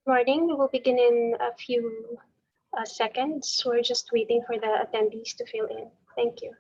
Morning. We will begin in a few seconds. We're just waiting for the attendees to fill in. Thank you.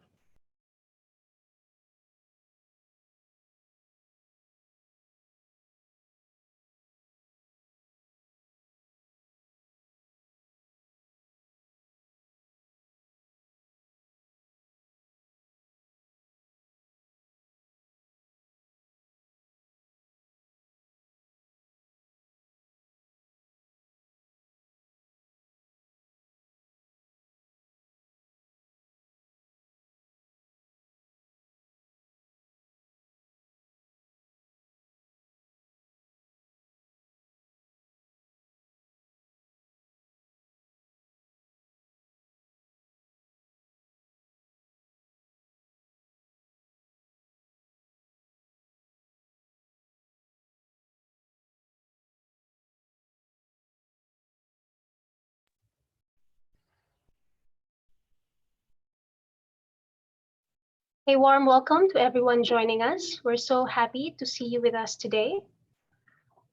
A warm welcome to everyone joining us. We're so happy to see you with us today.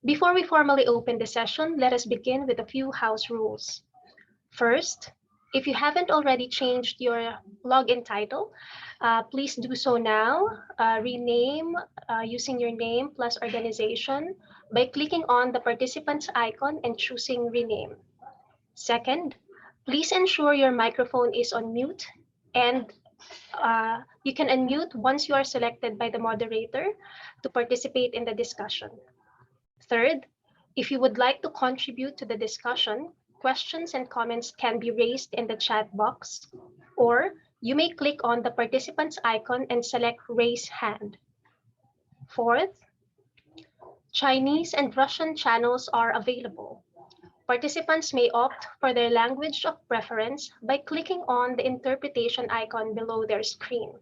Before we formally open the session, let us begin with a few house rules. First, if you haven't already changed your login title, please do so now. Rename using your name plus organization by clicking on the participants icon and choosing rename. Second, please ensure your microphone is on mute and you can unmute once you are selected by the moderator to participate in the discussion. Third, if you would like to contribute to the discussion, questions and comments can be raised in the chat box, or you may click on the participants icon and select raise hand. Fourth, Chinese and Russian channels are available. Participants may opt for their language of preference by clicking on the interpretation icon below their screen.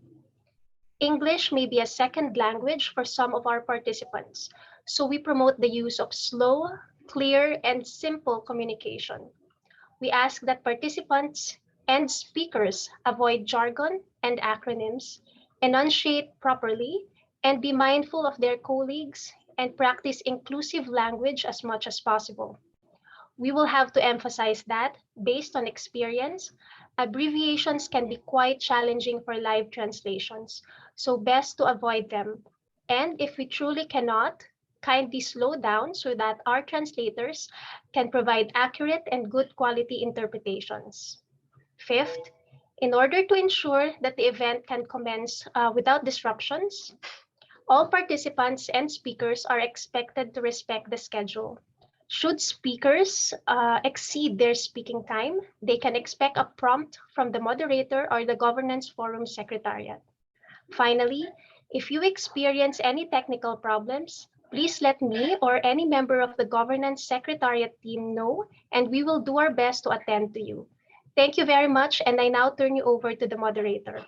English may be a second language for some of our participants, so we promote the use of slow, clear, and simple communication. We ask that participants and speakers avoid jargon and acronyms, enunciate properly, and be mindful of their colleagues and practice inclusive language as much as possible. We will have to emphasize that, based on experience, abbreviations can be quite challenging for live translations, so best to avoid them. And if we truly cannot, kindly slow down so that our translators can provide accurate and good quality interpretations. Fifth, in order to ensure that the event can commence without disruptions, all participants and speakers are expected to respect the schedule. Should speakers exceed their speaking time, they can expect a prompt from the moderator or the governance forum secretariat. Finally, if you experience any technical problems, please let me or any member of the governance secretariat team know, and we will do our best to attend to you. Thank you very much, and I now turn you over to the moderator.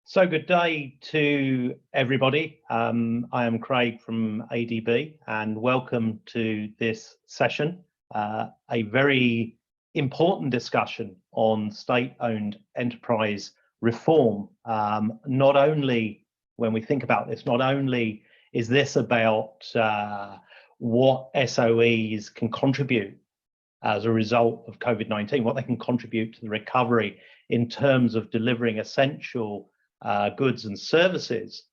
So good day to everybody. I am Craig from ADB and welcome to this session, a very important discussion on state-owned enterprise reform. Not only, when we think about this, not only is this about what SOEs can contribute as a result of COVID-19, what they can contribute to the recovery in terms of delivering essential goods and services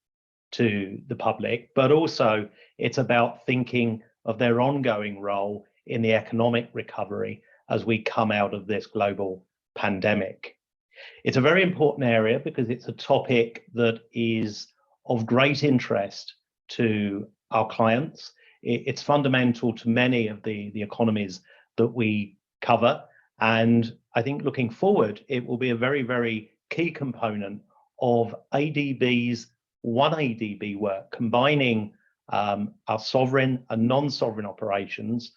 to the public, but also it's about thinking of their ongoing role in the economic recovery as we come out of this global pandemic. It's a very important area because it's a topic that is of great interest to our clients. It's fundamental to many of the economies that we cover, and I think looking forward, it will be a very, very key component of ADB's One ADB work, combining our sovereign and non-sovereign operations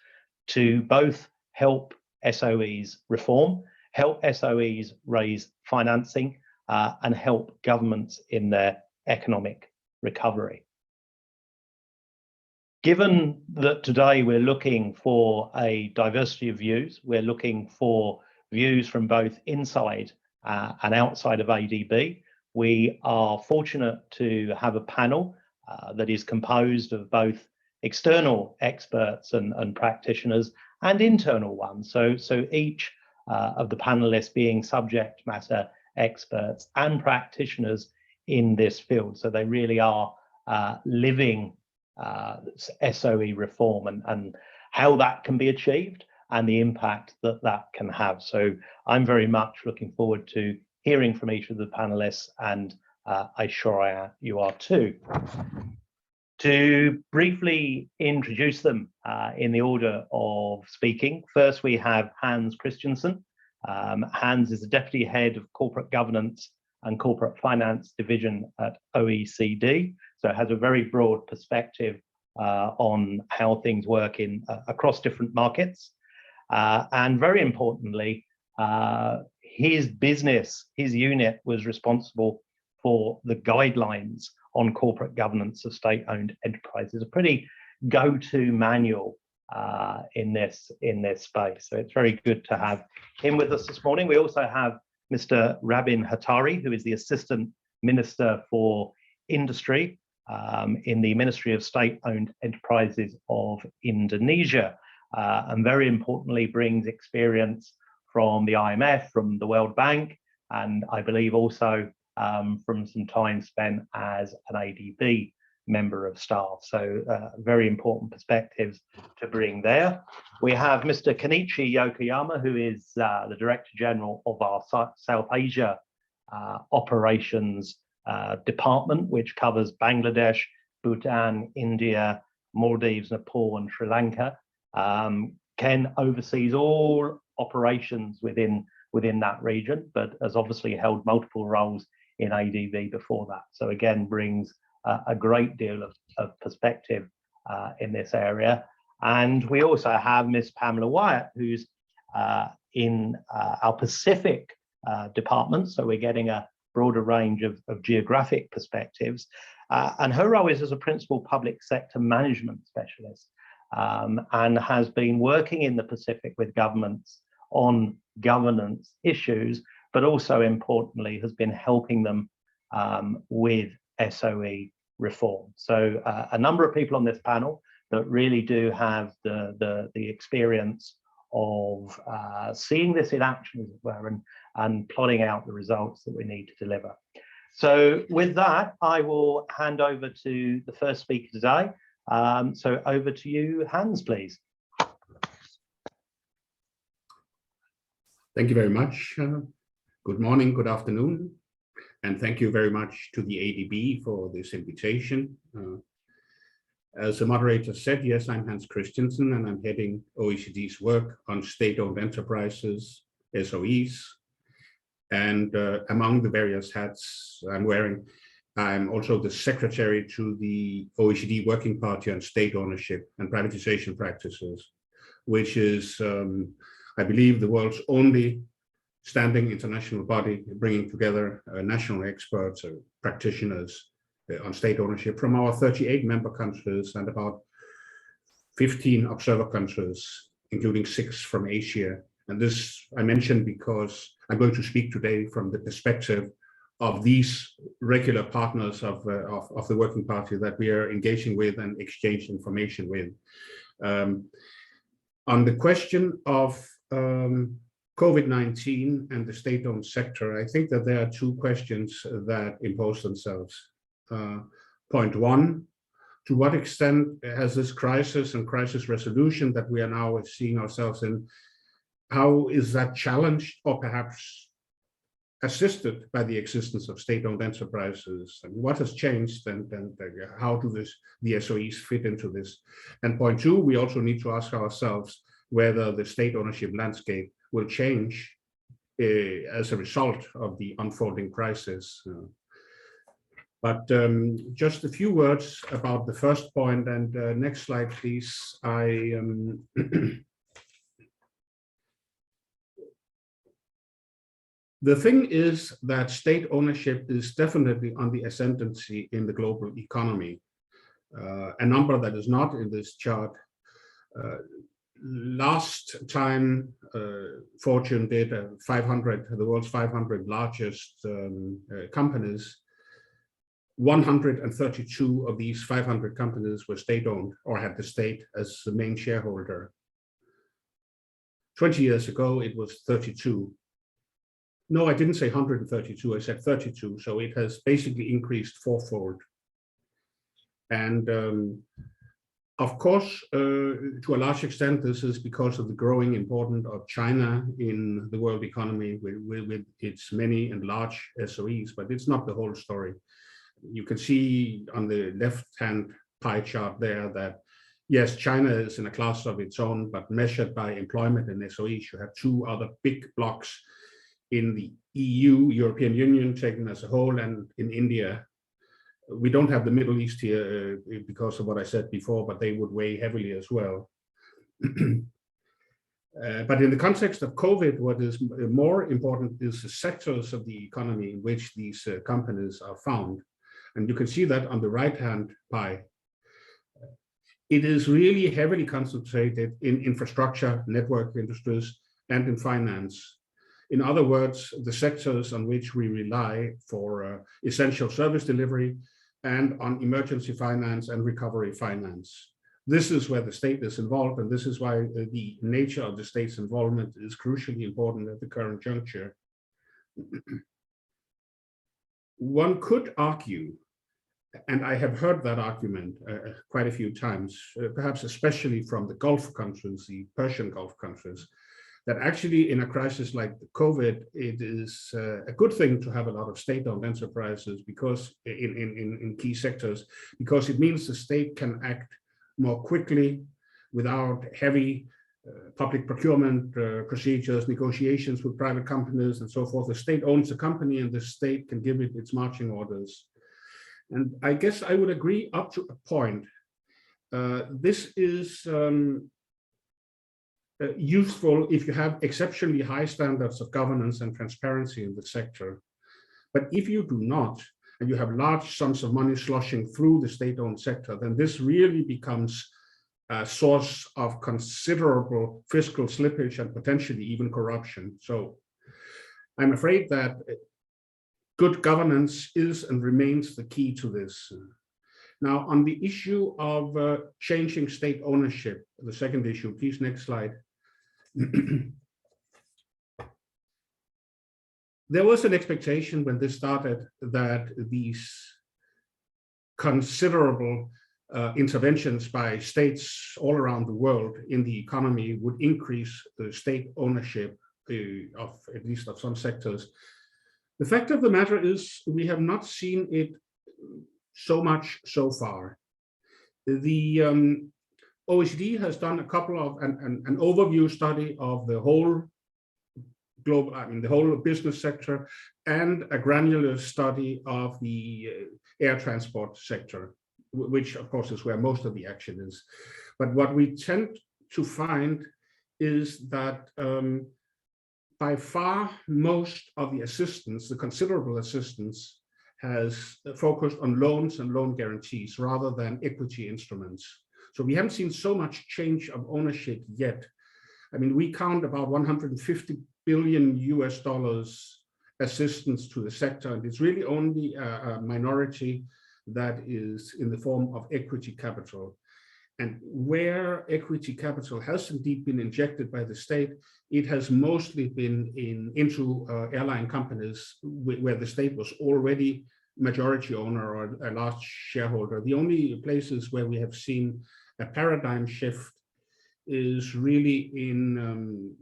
to both help SOEs reform, help SOEs raise financing, and help governments in their economic recovery. Given that today we're looking for a diversity of views, we're looking for views from both inside and outside of ADB, we are fortunate to have a panel that is composed of both external experts and practitioners and internal ones. So each of the panelists being subject matter experts and practitioners in this field. So they really are living SOE reform and how that can be achieved and the impact that that can have. So I'm very much looking forward to hearing from each of the panelists, and I'm sure you are too. To briefly introduce them in the order of speaking, first we have Hans Christensen. Hans is the Deputy Head of Corporate Governance and Corporate Finance Division at OECD, so has a very broad perspective on how things work in across different markets. And very importantly, his business, his unit was responsible for the guidelines on corporate governance of state-owned enterprises, a pretty go-to manual in this space. So it's very good to have him with us this morning. We also have Mr. Rabin Hattari, who is the Assistant Minister for Industry in the Ministry of State-Owned Enterprises of Indonesia, and very importantly brings experience from the IMF, from the World Bank, and I believe also from some time spent as an ADB member of staff. So very important perspectives to bring there. We have Mr. Kenichi Yokoyama, who is the Director General of our South Asia Operations Department, which covers Bangladesh, Bhutan, India, Maldives, Nepal, and Sri Lanka. Ken oversees all operations within that region, but has obviously held multiple roles in ADB before that. So again, brings a great deal of perspective in this area. And we also have Miss Pamela Wyatt, who's in our Pacific department. So we're getting a broader range of geographic perspectives. And her role is as a principal public sector management specialist, and has been working in the Pacific with governments on governance issues, but also importantly has been helping them with SOE reform. So a number of people on this panel that really do have the experience of seeing this in action, as it were, and plotting out the results that we need to deliver. So with that, I will hand over to the first speaker today. So over to you, Hans, please. Thank you very much. Good morning, good afternoon, and thank you very much to the ADB for this invitation. As the moderator said, yes, I'm Hans Christensen, and I'm heading OECD's work on state-owned enterprises, SOEs, and among the various hats I'm wearing, I'm also the secretary to the OECD Working Party on State Ownership and Privatization Practices, which is, I believe, the world's only standing international body bringing together national experts or practitioners on state ownership from our 38 member countries and about 15 observer countries, including 6 from Asia. And this I mentioned because I'm going to speak today from the perspective of these regular partners of the Working Party that we are engaging with and exchange information with. On the question of COVID-19 and the state-owned sector, I think that there are 2 questions that impose themselves. Point 1, to what extent has this crisis and crisis resolution that we are now seeing ourselves in, how is that challenged or perhaps assisted by the existence of state-owned enterprises? And what has changed, and how do the SOEs fit into this? And point 2, we also need to ask ourselves whether the state ownership landscape will change as a result of the unfolding crisis. But just a few words about the first point, and next slide, please. The thing is that state ownership is definitely on the ascendancy in the global economy. A number that is not in this chart. Last time Fortune did 500, the world's 500 largest companies, 132 of these 500 companies were state-owned or had the state as the main shareholder. 20 years ago, it was 32. No, I didn't say 132, I said 32. So it has basically increased fourfold. And of course, to a large extent, this is because of the growing importance of China in the world economy with its many and large SOEs, but it's not the whole story. You can see on the left-hand pie chart there that, yes, China is in a class of its own, but measured by employment and SOEs, you have two other big blocks in the EU, European Union, taken as a whole, and in India. We don't have the Middle East here because of what I said before, but they would weigh heavily as well. But in the context of COVID, what is more important is the sectors of the economy in which these companies are found. And you can see that on the right-hand pie. It is really heavily concentrated in infrastructure, network industries, and in finance. In other words, the sectors on which we rely for essential service delivery and on emergency finance and recovery finance. This is where the state is involved, and this is why the nature of the state's involvement is crucially important at the current juncture. One could argue, and I have heard that argument quite a few times, perhaps especially from the Gulf countries, the Persian Gulf countries, that actually in a crisis like COVID, it is a good thing to have a lot of state-owned enterprises because in key sectors, because it means the state can act more quickly without heavy public procurement procedures, negotiations with private companies and so forth. The state owns the company and the state can give it its marching orders. And I guess I would agree up to a point. This is useful if you have exceptionally high standards of governance and transparency in the sector. But if you do not, and you have large sums of money sloshing through the state-owned sector, then this really becomes a source of considerable fiscal slippage and potentially even corruption. So I'm afraid that good governance is and remains the key to this. Now, on the issue of changing state ownership, the second issue, please, next slide. There was an expectation when this started that these considerable interventions by states all around the world in the economy would increase the state ownership of at least of some sectors. The fact of the matter is we have not seen it so much so far. The OECD has done a couple of an overview study of the whole global, the whole business sector, and a granular study of the air transport sector, which of course is where most of the action is. But what we tend to find is that by far most of the assistance, the considerable assistance, has focused on loans and loan guarantees rather than equity instruments. So we haven't seen so much change of ownership yet. I mean, we count about $150 billion US assistance to the sector, and it's really only a minority that is in the form of equity capital. And where equity capital has indeed been injected by the state, it has mostly been into airline companies where the state was already majority owner or a large shareholder. The only places where we have seen a paradigm shift is really in,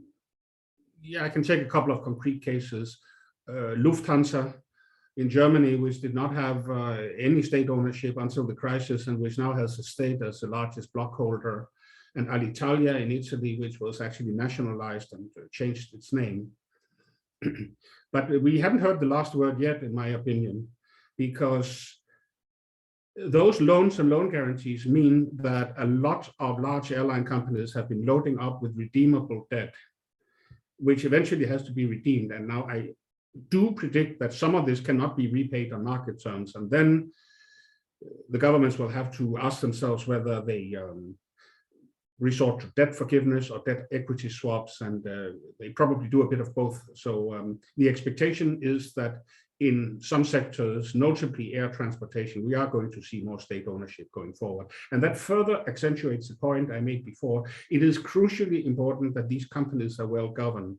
I can take a couple of concrete cases. Lufthansa in Germany, which did not have any state ownership until the crisis, and which now has the state as the largest blockholder, and Alitalia in Italy, which was actually nationalized and changed its name. But we haven't heard the last word yet, in my opinion, because those loans and loan guarantees mean that a lot of large airline companies have been loading up with redeemable debt, which eventually has to be redeemed. And now I do predict that some of this cannot be repaid on market terms. And then the governments will have to ask themselves whether they resort to debt forgiveness or debt equity swaps, and they probably do a bit of both. So the expectation is that in some sectors, notably air transportation, we are going to see more state ownership going forward. And that further accentuates the point I made before. It is crucially important that these companies are well governed.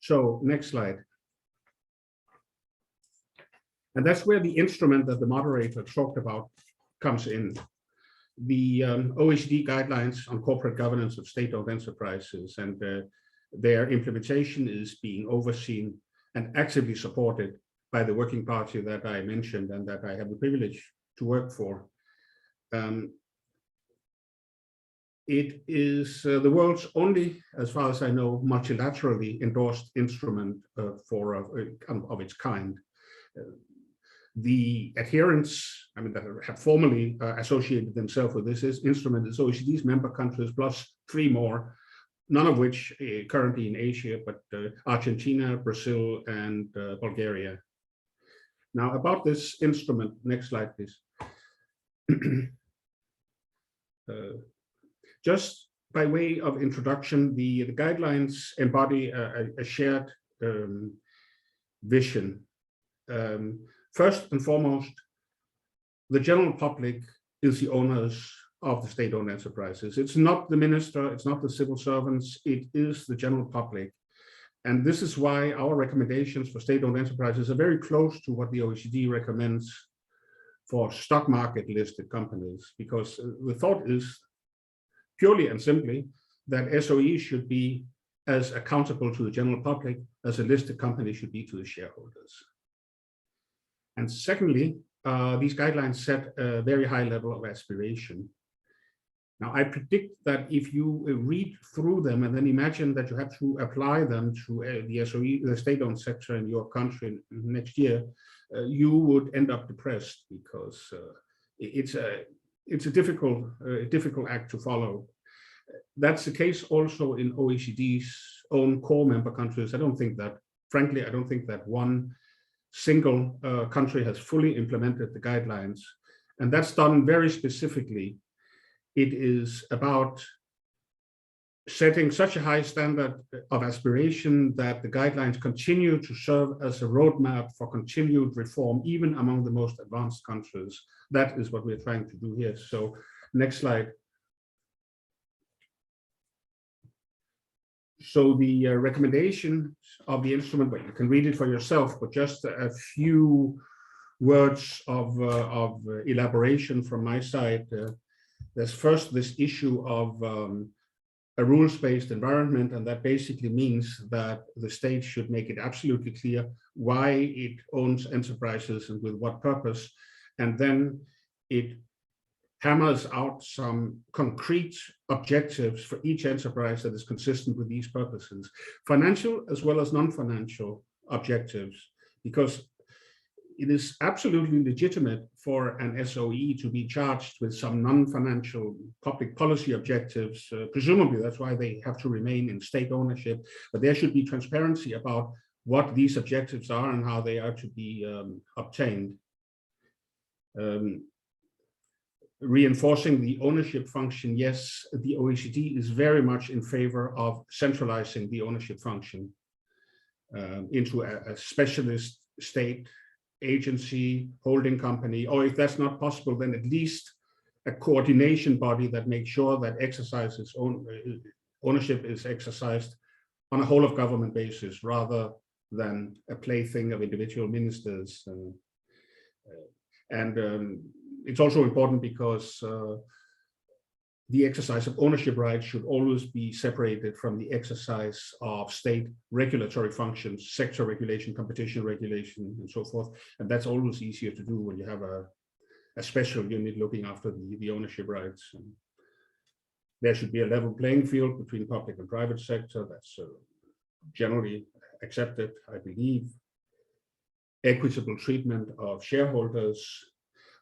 So next slide. And that's where the instrument that the moderator talked about comes in. The OECD guidelines on corporate governance of state-owned enterprises, and their implementation is being overseen and actively supported by the working party that I mentioned and that I have the privilege to work for. It is the world's only, as far as I know, multilaterally endorsed instrument of its kind. The adherents, that have formally associated themselves with this instrument is OECD's member countries plus 3 more, none of which currently in Asia, but Argentina, Brazil, and Bulgaria. Now about this instrument, next slide, please. Just by way of introduction, the guidelines embody a shared vision. First and foremost, the general public is the owners of the state-owned enterprises. It's not the minister, it's not the civil servants, it is the general public. And this is why our recommendations for state-owned enterprises are very close to what the OECD recommends for stock market listed companies, because the thought is purely and simply that SOEs should be as accountable to the general public as a listed company should be to the shareholders. And secondly, these guidelines set a very high level of aspiration. Now, I predict that if you read through them and then imagine that you have to apply them to the SOE, the state-owned sector in your country next year, you would end up depressed, because it's a difficult act to follow. That's the case also in OECD's own core member countries. Frankly, I don't think that one single country has fully implemented the guidelines, and that's done very specifically. It is about setting such a high standard of aspiration that the guidelines continue to serve as a roadmap for continued reform, even among the most advanced countries. That is what we're trying to do here. So next slide. So the recommendation of the instrument, well, you can read it for yourself, but just a few words of elaboration from my side. There's first this issue of a rules-based environment, and that basically means that the state should make it absolutely clear why it owns enterprises and with what purpose, and then it hammers out some concrete objectives for each enterprise that is consistent with these purposes, financial as well as non-financial objectives, because it is absolutely legitimate for an SOE to be charged with some non-financial public policy objectives. Presumably, that's why they have to remain in state ownership, but there should be transparency about what these objectives are and how they are to be obtained. Reinforcing the ownership function, yes, the OECD is very much in favor of centralizing the ownership function into a specialist state agency, holding company, or if that's not possible, then at least a coordination body that makes sure that ownership is exercised on a whole of government basis rather than a plaything of individual ministers. It's also important because the exercise of ownership rights should always be separated from the exercise of state regulatory functions, sector regulation, competition regulation, and so forth. And that's always easier to do when you have a special unit looking after the ownership rights. And there should be a level playing field between public and private sector. That's generally accepted, I believe. Equitable treatment of shareholders.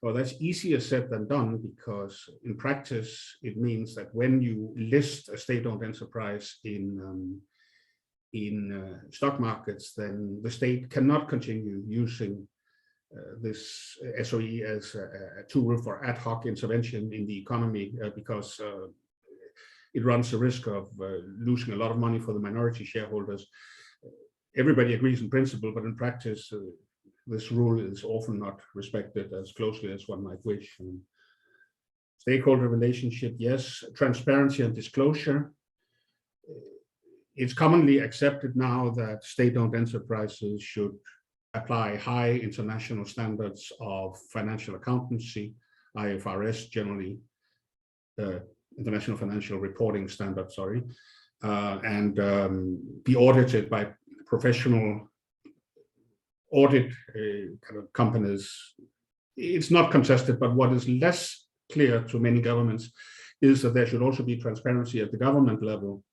Well, that's easier said than done, because in practice, it means that when you list a state-owned enterprise in stock markets, then the state cannot continue using this SOE as a tool for ad hoc intervention in the economy, because it runs the risk of losing a lot of money for the minority shareholders. everybody agrees in principle, but in practice, this rule is often not respected as closely as one might wish. And stakeholder relationship, yes. Transparency and disclosure. It's commonly accepted now that state-owned enterprises should apply high international standards of financial accountancy, IFRS generally, International Financial Reporting Standards, sorry, and be audited by professional audit kind of companies. It's not contested, but what is less clear to many governments is that there should also be transparency at the government level,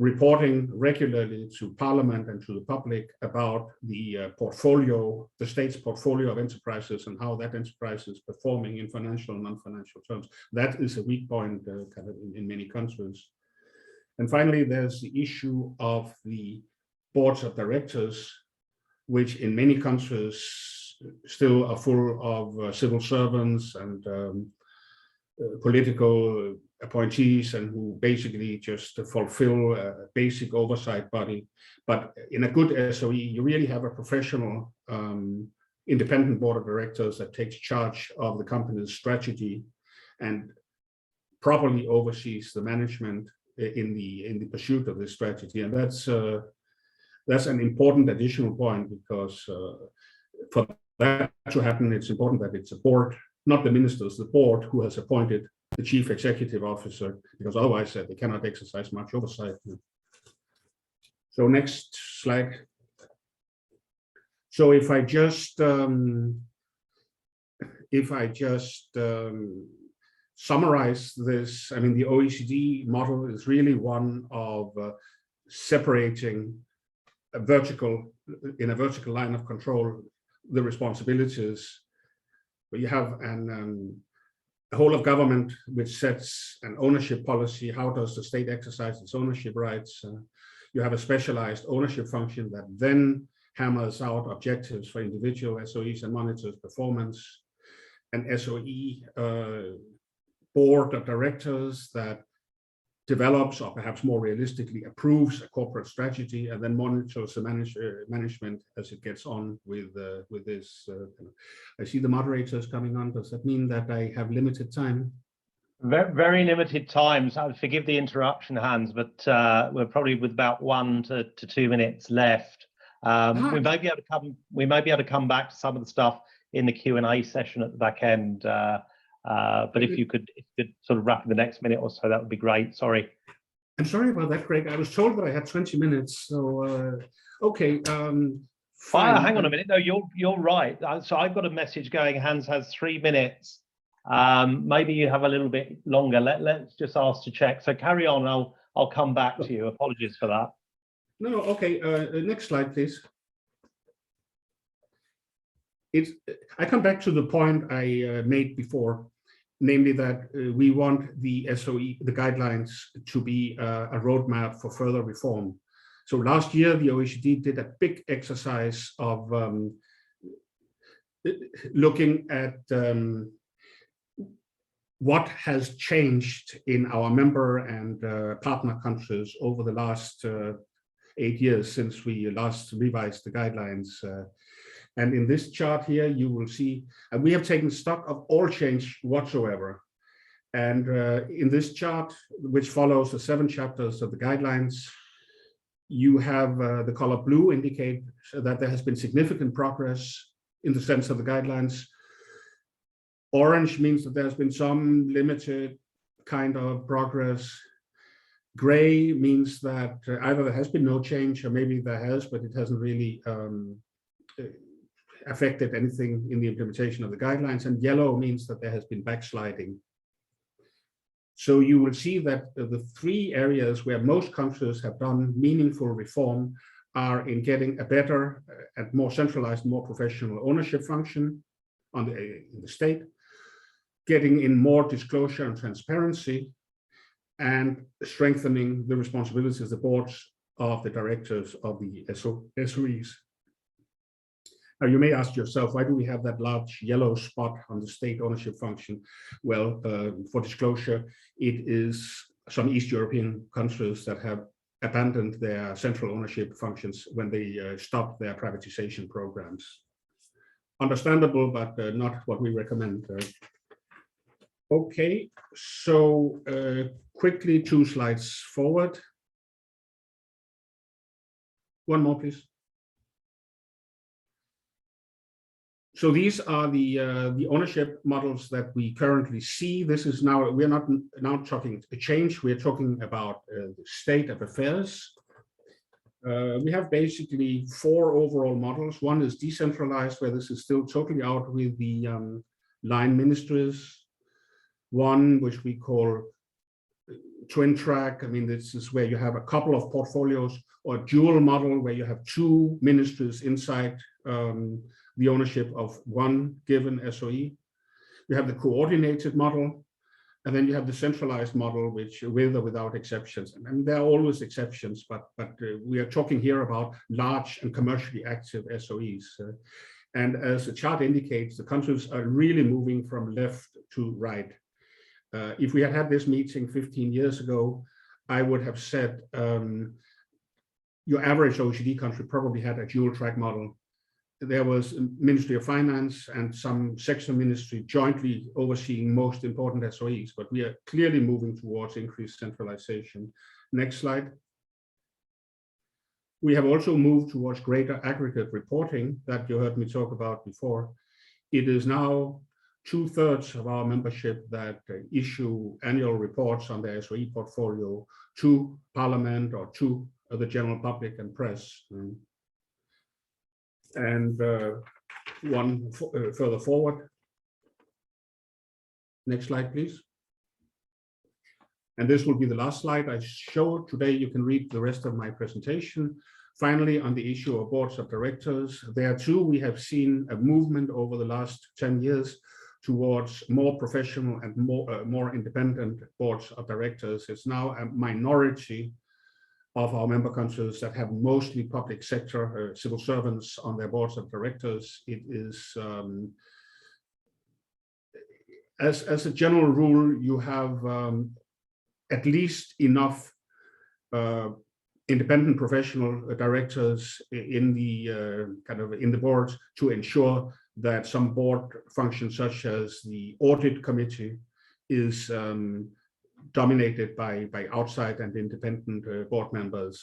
reporting regularly to Parliament and to the public about the portfolio, the state's portfolio of enterprises and how that enterprise is performing in financial and non-financial terms. That is a weak point kind of in many countries. And finally, there's the issue of the boards of directors, which in many countries still are full of civil servants and political appointees, and who basically just fulfill a basic oversight body. But in a good SOE, you really have a professional independent board of directors that takes charge of the company's strategy and properly oversees the management in the pursuit of this strategy. And that's an important additional point, because for that to happen, it's important that it's a board, not the ministers, the board who has appointed the chief executive officer, because otherwise they cannot exercise much oversight. So next slide. So if I just summarize this, I mean, the OECD model is really one of separating in a vertical line of control the responsibilities. Where you have a whole of government which sets an ownership policy. How does the state exercise its ownership rights? You have a specialized ownership function that then hammers out objectives for individual SOEs and monitors performance. An SOE board of directors that develops, or perhaps more realistically approves, a corporate strategy and then monitors the management as it gets on with this. I see the moderators coming on. Does that mean that I have limited time? Very, very limited time. So forgive the interruption, Hans, but we're probably with about 1 to 2 minutes left. We may be able to come back to some of the stuff in the Q&A session at the back end. But if you could sort of wrap in the next minute or so, that would be great. Sorry. I'm sorry about that, Craig. I was told that I had 20 minutes. So, okay. Fine. Hang on a minute. No, you're right. So I've got a message going. Hans has 3 minutes. Maybe you have a little bit longer. Let's just ask to check. So carry on. I'll come back to you. Apologies for that. No, okay. Next slide, please. I come back to the point I made before, namely that we want the SOE, the guidelines, to be a roadmap for further reform. So last year, the OECD did a big exercise of looking at what has changed in our member and partner countries over the last 8 years since we last revised the guidelines. And in this chart here, you will see, and we have taken stock of all change whatsoever. And in this chart, which follows the 7 chapters of the guidelines, you have the color blue indicate that there has been significant progress in the sense of the guidelines. Orange means that there's been some limited kind of progress. Gray means that either there has been no change, or maybe there has, but it hasn't really affected anything in the implementation of the guidelines. And yellow means that there has been backsliding. So you will see that the 3 areas where most countries have done meaningful reform are in getting a better and more centralized, more professional ownership function in the state, getting in more disclosure and transparency, and strengthening the responsibilities of the boards of the directors of the SOEs. Now, you may ask yourself, why do we have that large yellow spot on the state ownership function? Well, for disclosure, it is some East European countries that have abandoned their central ownership functions when they stopped their privatization programs. Understandable, but not what we recommend. Okay, so quickly 2 slides forward. One more, please. So these are the ownership models that we currently see. This is now, we're not now talking a change, we're talking about the state of affairs. We have basically 4 overall models. One is decentralized, where this is still totally out with the line ministries. One, which we call twin track. I mean, this is where you have a couple of portfolios, or dual model, where you have 2 ministries inside the ownership of one given SOE. You have the coordinated model, and then you have the centralized model, which with or without exceptions. And there are always exceptions, but we are talking here about large and commercially active SOEs. And as the chart indicates, the countries are really moving from left to right. If we had had this meeting 15 years ago, I would have said your average OECD country probably had a dual track model. There was a Ministry of Finance and some section ministry jointly overseeing most important SOEs, but we are clearly moving towards increased centralization. Next slide. We have also moved towards greater aggregate reporting that you heard me talk about before. It is now 2/3 of our membership that issue annual reports on their SOE portfolio to Parliament or to the general public and press. And one further forward. Next slide, please. And this will be the last slide I show today. You can read the rest of my presentation. Finally, on the issue of boards of directors, there too we have seen a movement over the last 10 years towards more professional and more independent boards of directors. It's now a minority of our member countries that have mostly public sector civil servants on their boards of directors. It is, as a general rule, you have at least enough independent professional directors in the in the board to ensure that some board functions, such as the audit committee, is dominated by outside and independent board members.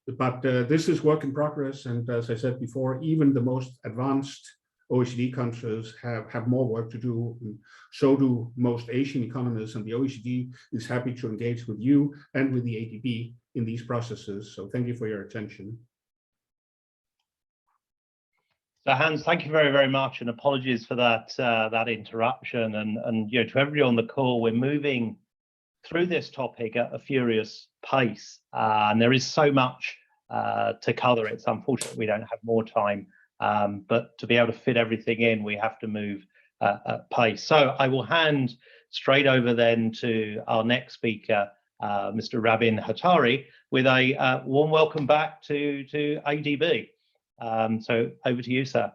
But this is work in progress, and as I said before, even the most advanced OECD countries have more work to do. And so do most Asian economies, and the OECD is happy to engage with you and with the ADB in these processes. So thank you for your attention. So Hans, thank you very, very much, and apologies for that that interruption. And you know, to everybody on the call, we're moving through this topic at a furious pace, and there is so much to cover. It's unfortunate we don't have more time, but to be able to fit everything in, we have to move at pace. So I will hand straight over then to our next speaker, Mr. Rabin Hatari, with a warm welcome back to ADB. So over to you, sir.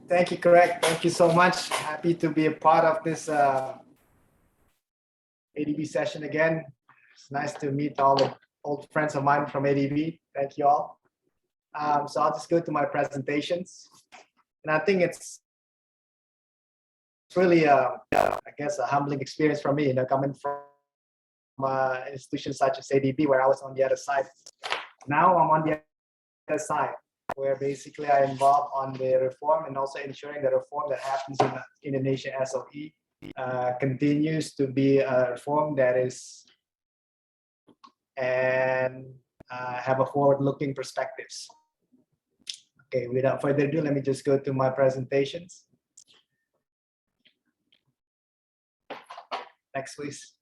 Thank you, Craig. Thank you so much. Happy to be a part of this ADB session again. It's nice to meet all the old friends of mine from ADB. Thank you all. So I'll just go to my presentations. And I think it's really, I guess, a humbling experience for me, coming from institutions such as ADB, where I was on the other side. Now I'm on the other side, where basically I involved on the reform and also ensuring the reform that happens in the Indonesian SOE continues to be a reform that is and have a forward-looking perspectives. Okay, without further ado, let me just go to my presentations. Next, please.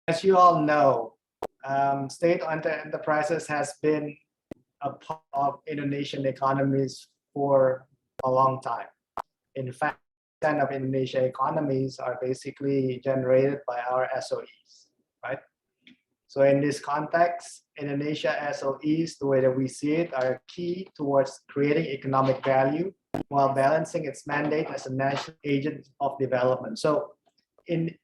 As you all know, state-owned enterprises has been a part of Indonesian economies for a long time. In fact, 10% of Indonesian economies are basically generated by our SOEs, right? So in this context, Indonesia SOEs, the way that we see it, are key towards creating economic value while balancing its mandate as a national agent of development. So in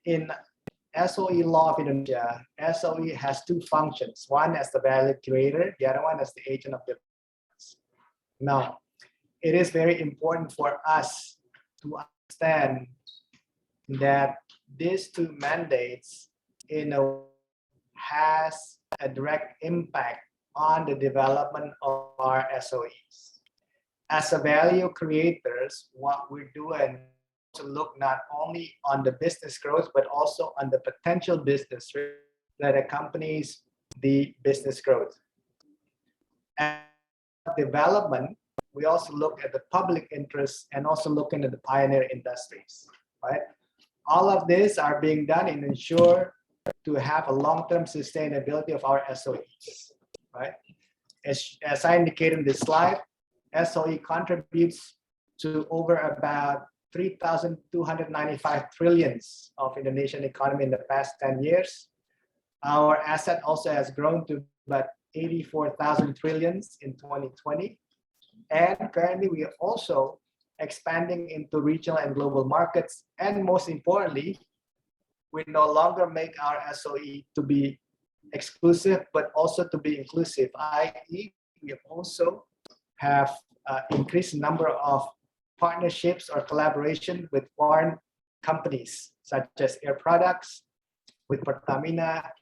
SOE law of Indonesia, SOE has two functions, one as the value creator, the other one as the agent of development. Now, it is very important for us to understand that these two mandates has a direct impact on the development of our SOEs. As a value creators, what we're doing to look not only on the business growth, but also on the potential business that accompanies the business growth. And development, we also look at the public interest and also looking at the pioneer industries, right? All of these are being done and ensure to have a long-term sustainability of our SOEs, right? As I indicated in this slide, SOE contributes to over about 3,295 trillions of Indonesian economy in the past 10 years. Our asset also has grown to about 84,000 trillions in 2020. And currently we are also expanding into regional and global markets. And most importantly, we no longer make our SOE to be exclusive, but also to be inclusive, i.e. we also have increased number of partnerships or collaboration with foreign companies, such as Air Products, with Pertamina,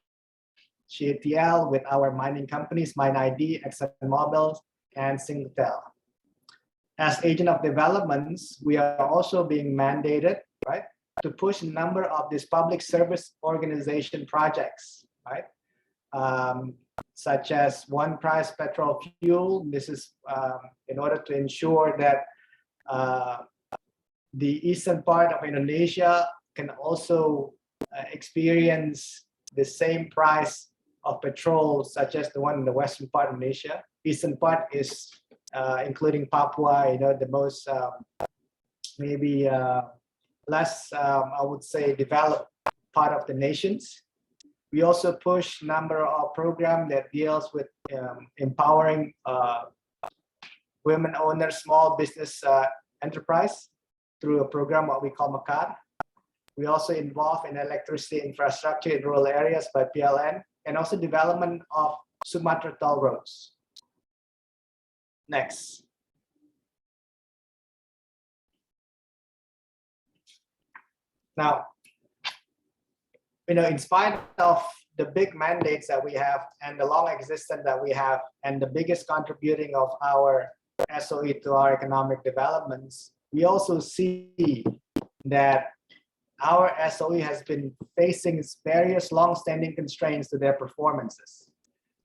CATL, with our mining companies, MineID, ExxonMobil, and Singtel. As agent of developments, we are also being mandated, right, to push a number of these public service organization projects, right, such as one price petrol fuel. This is in order to ensure that the eastern part of Indonesia can also experience the same price of petrol, such as the one in the western part of Indonesia. Eastern part is including Papua, the most maybe less, I would say, developed part of the nations. We also push number of program that deals with empowering women owners, small business enterprise through a program what we call Mekar. We also involve in electricity infrastructure in rural areas by PLN, and also development of Sumatra toll roads. Next. Now, in spite of the big mandates that we have and the long existence that we have, and the biggest contributing of our SOE to our economic developments, we also see that our SOE has been facing various long-standing constraints to their performances.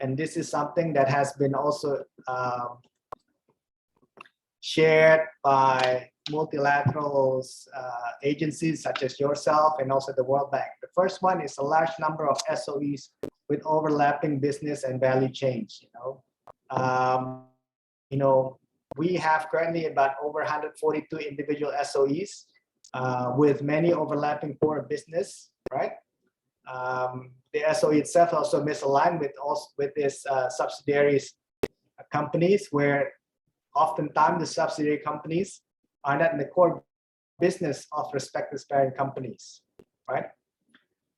And this is something that has been also shared by multilateral agencies such as yourself and also the World Bank. The first one is a large number of SOEs with overlapping business and value chains. We have currently about over 142 individual SOEs with many overlapping core business, right? The SOE itself also misaligned with its subsidiaries companies, where oftentimes the subsidiary companies are not in the core business of respective parent companies, right?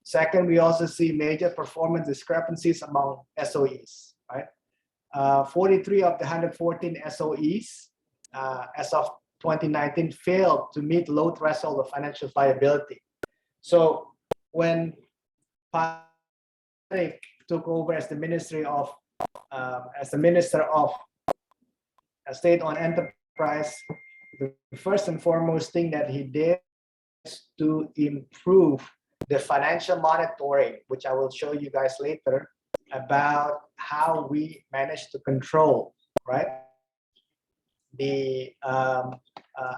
Second, we also see major performance discrepancies among SOEs, right? 43 of the 114 SOEs as of 2019 failed to meet low threshold of financial viability. So when Patrick took over as the Minister of State-owned Enterprise, the first and foremost thing that he did is to improve the financial monitoring, which I will show you guys later, about how we managed to control, right,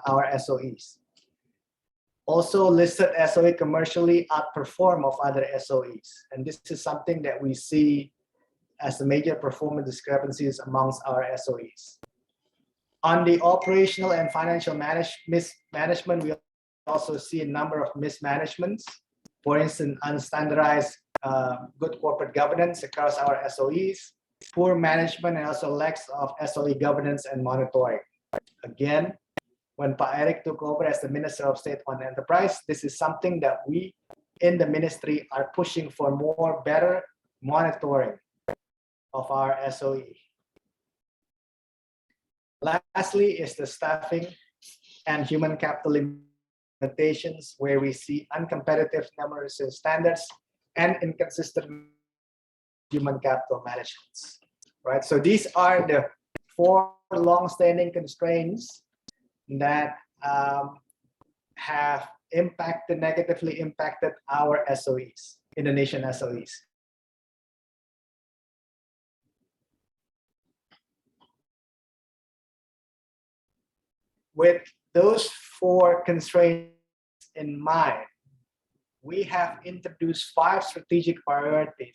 our SOEs. Also, listed SOE commercially outperform of other SOEs, and this is something that we see as the major performance discrepancies amongst our SOEs. On the operational and financial mismanagement, we also see a number of mismanagements. For instance, unstandardized good corporate governance across our SOEs, poor management, and also lack of SOE governance and monitoring. Again, when Pa Eric took over as the Minister of State on Enterprise, this is something that we in the ministry are pushing for more better monitoring of our SOE. Lastly is the staffing and human capital limitations, where we see uncompetitive numerous standards and inconsistent human capital managements, right? So these are the 4 long-standing constraints that have negatively impacted our SOEs, Indonesian SOEs. With those 4 constraints in mind, we have introduced 5 strategic priorities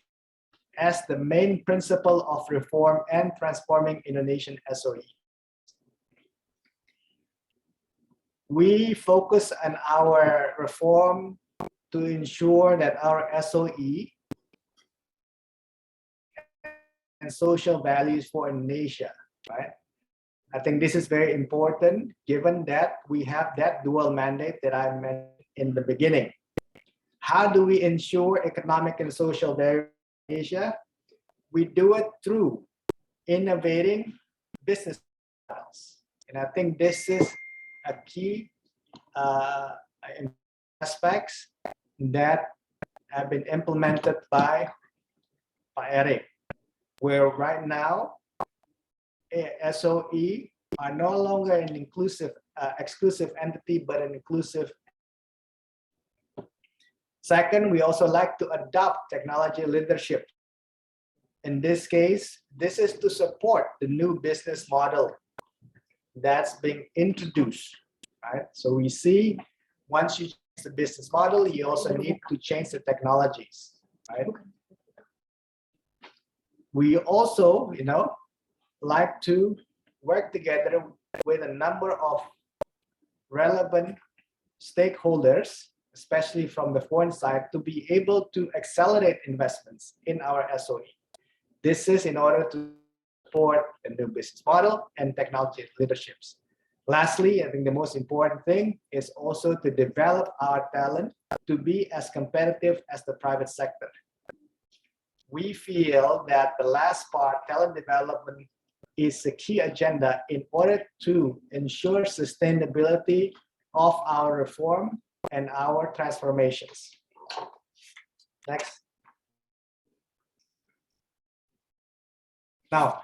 as the main principle of reform and transforming Indonesian SOE. We focus on our reform to ensure that our SOE and social values for Indonesia, right? I think this is very important given that we have that dual mandate that I mentioned in the beginning. How do we ensure economic and social value in Asia? We do it through innovating business models. And I think this is a key aspects that have been implemented by Eric, where right now SOE are no longer an exclusive entity, but an inclusive. Second, we also like to adopt technology leadership. In this case, this is to support the new business model that's being introduced, right? So we see once you change the business model, you also need to change the technologies, right? We also, like to work together with a number of relevant stakeholders, especially from the foreign side, to be able to accelerate investments in our SOE. This is in order to support the new business model and technology leaderships. Lastly, I think the most important thing is also to develop our talent to be as competitive as the private sector. We feel that the last part, talent development, is a key agenda in order to ensure sustainability of our reform and our transformations. Next. Now,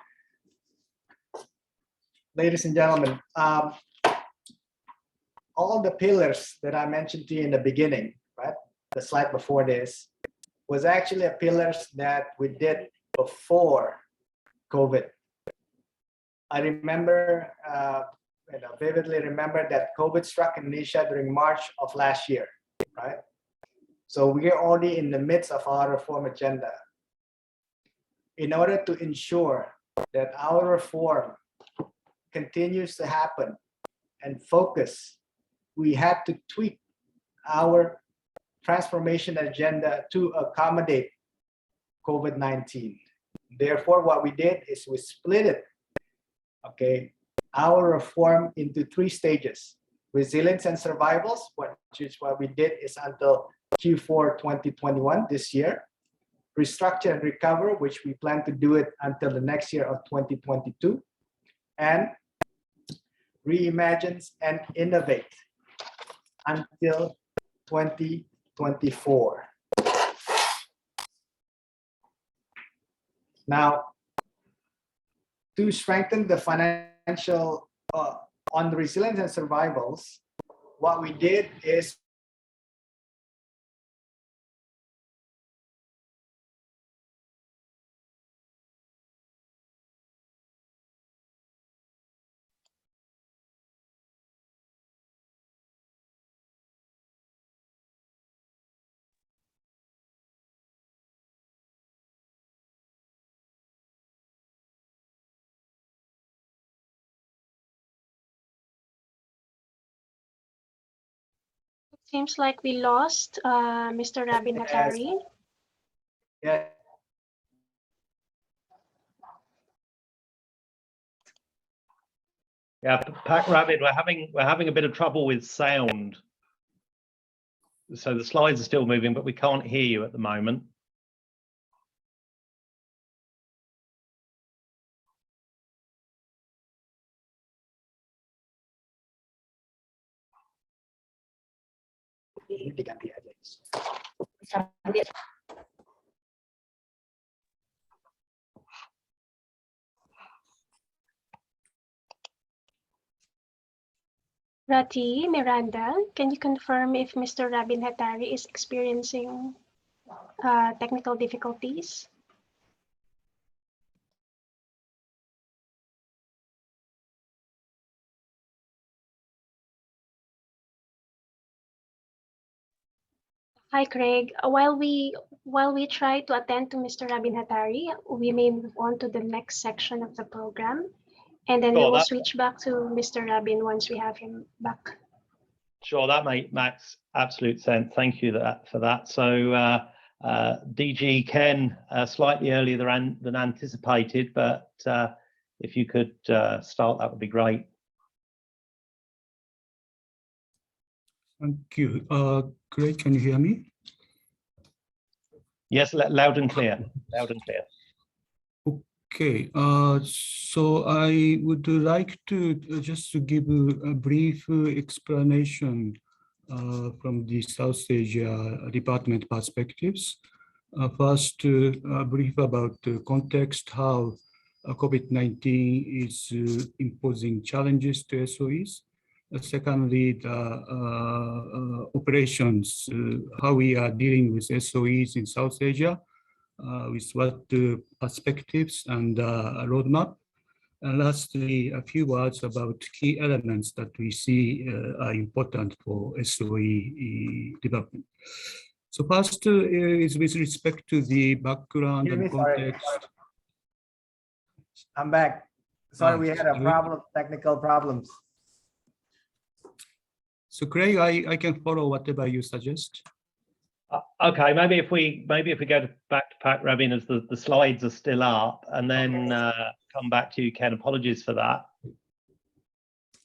ladies and gentlemen, all the pillars that I mentioned to you in the beginning, right? The slide before this was actually a pillars that we did before COVID. I remember, vividly remember that COVID struck Indonesia during March of last year, right? So we're already in the midst of our reform agenda. In order to ensure that our reform continues to happen and focus, we had to tweak our transformation agenda to accommodate COVID-19. Therefore, what we did is we split it, okay, our reform into 3 stages. Resilience and survivals, which is what we did is until Q4 2021 this year. Restructure and recover, which we plan to do it until the next year of 2022. And reimagine and innovate until 2024. Now, to strengthen the financial, on the resilience and survivals, what we did is Seems like we lost Mr. Rabi Natari. Yeah. Yeah, Pack Rabbit, we're having a bit of trouble with sound. So the slides are still moving, but we can't hear you at the moment. Diganti aja. Rati, Miranda, can you confirm if Mr. Rabin Hatari is experiencing technical difficulties? Hi, Craig. While we try to attend to Mr. Rabin Hatari, we may move on to the next section of the program, and then we Sure, will switch back to Mr. Rabin once we have him back. Sure, that makes absolute sense. Thank you for that. So DG Ken, slightly earlier than anticipated, but if you could start, that would be great. Thank you. Craig, can you hear me? Yes, loud and clear. Loud and clear. Okay. So I would like to just to give a brief explanation from the South Asia Department perspectives. First, a brief about the context, how COVID-19 is imposing challenges to SOEs. Secondly, the operations, how we are dealing with SOEs in South Asia, with what perspectives and roadmap. And lastly, a few words about key elements that we see are important for SOE development. So first is with respect to the background and context. Sorry. I'm back. Sorry, we had a problem, technical problems. So Craig, I can follow whatever you suggest. Okay, maybe if we go back to Pack Rabin as the slides are still up, and then come back to you, Ken. Apologies for that.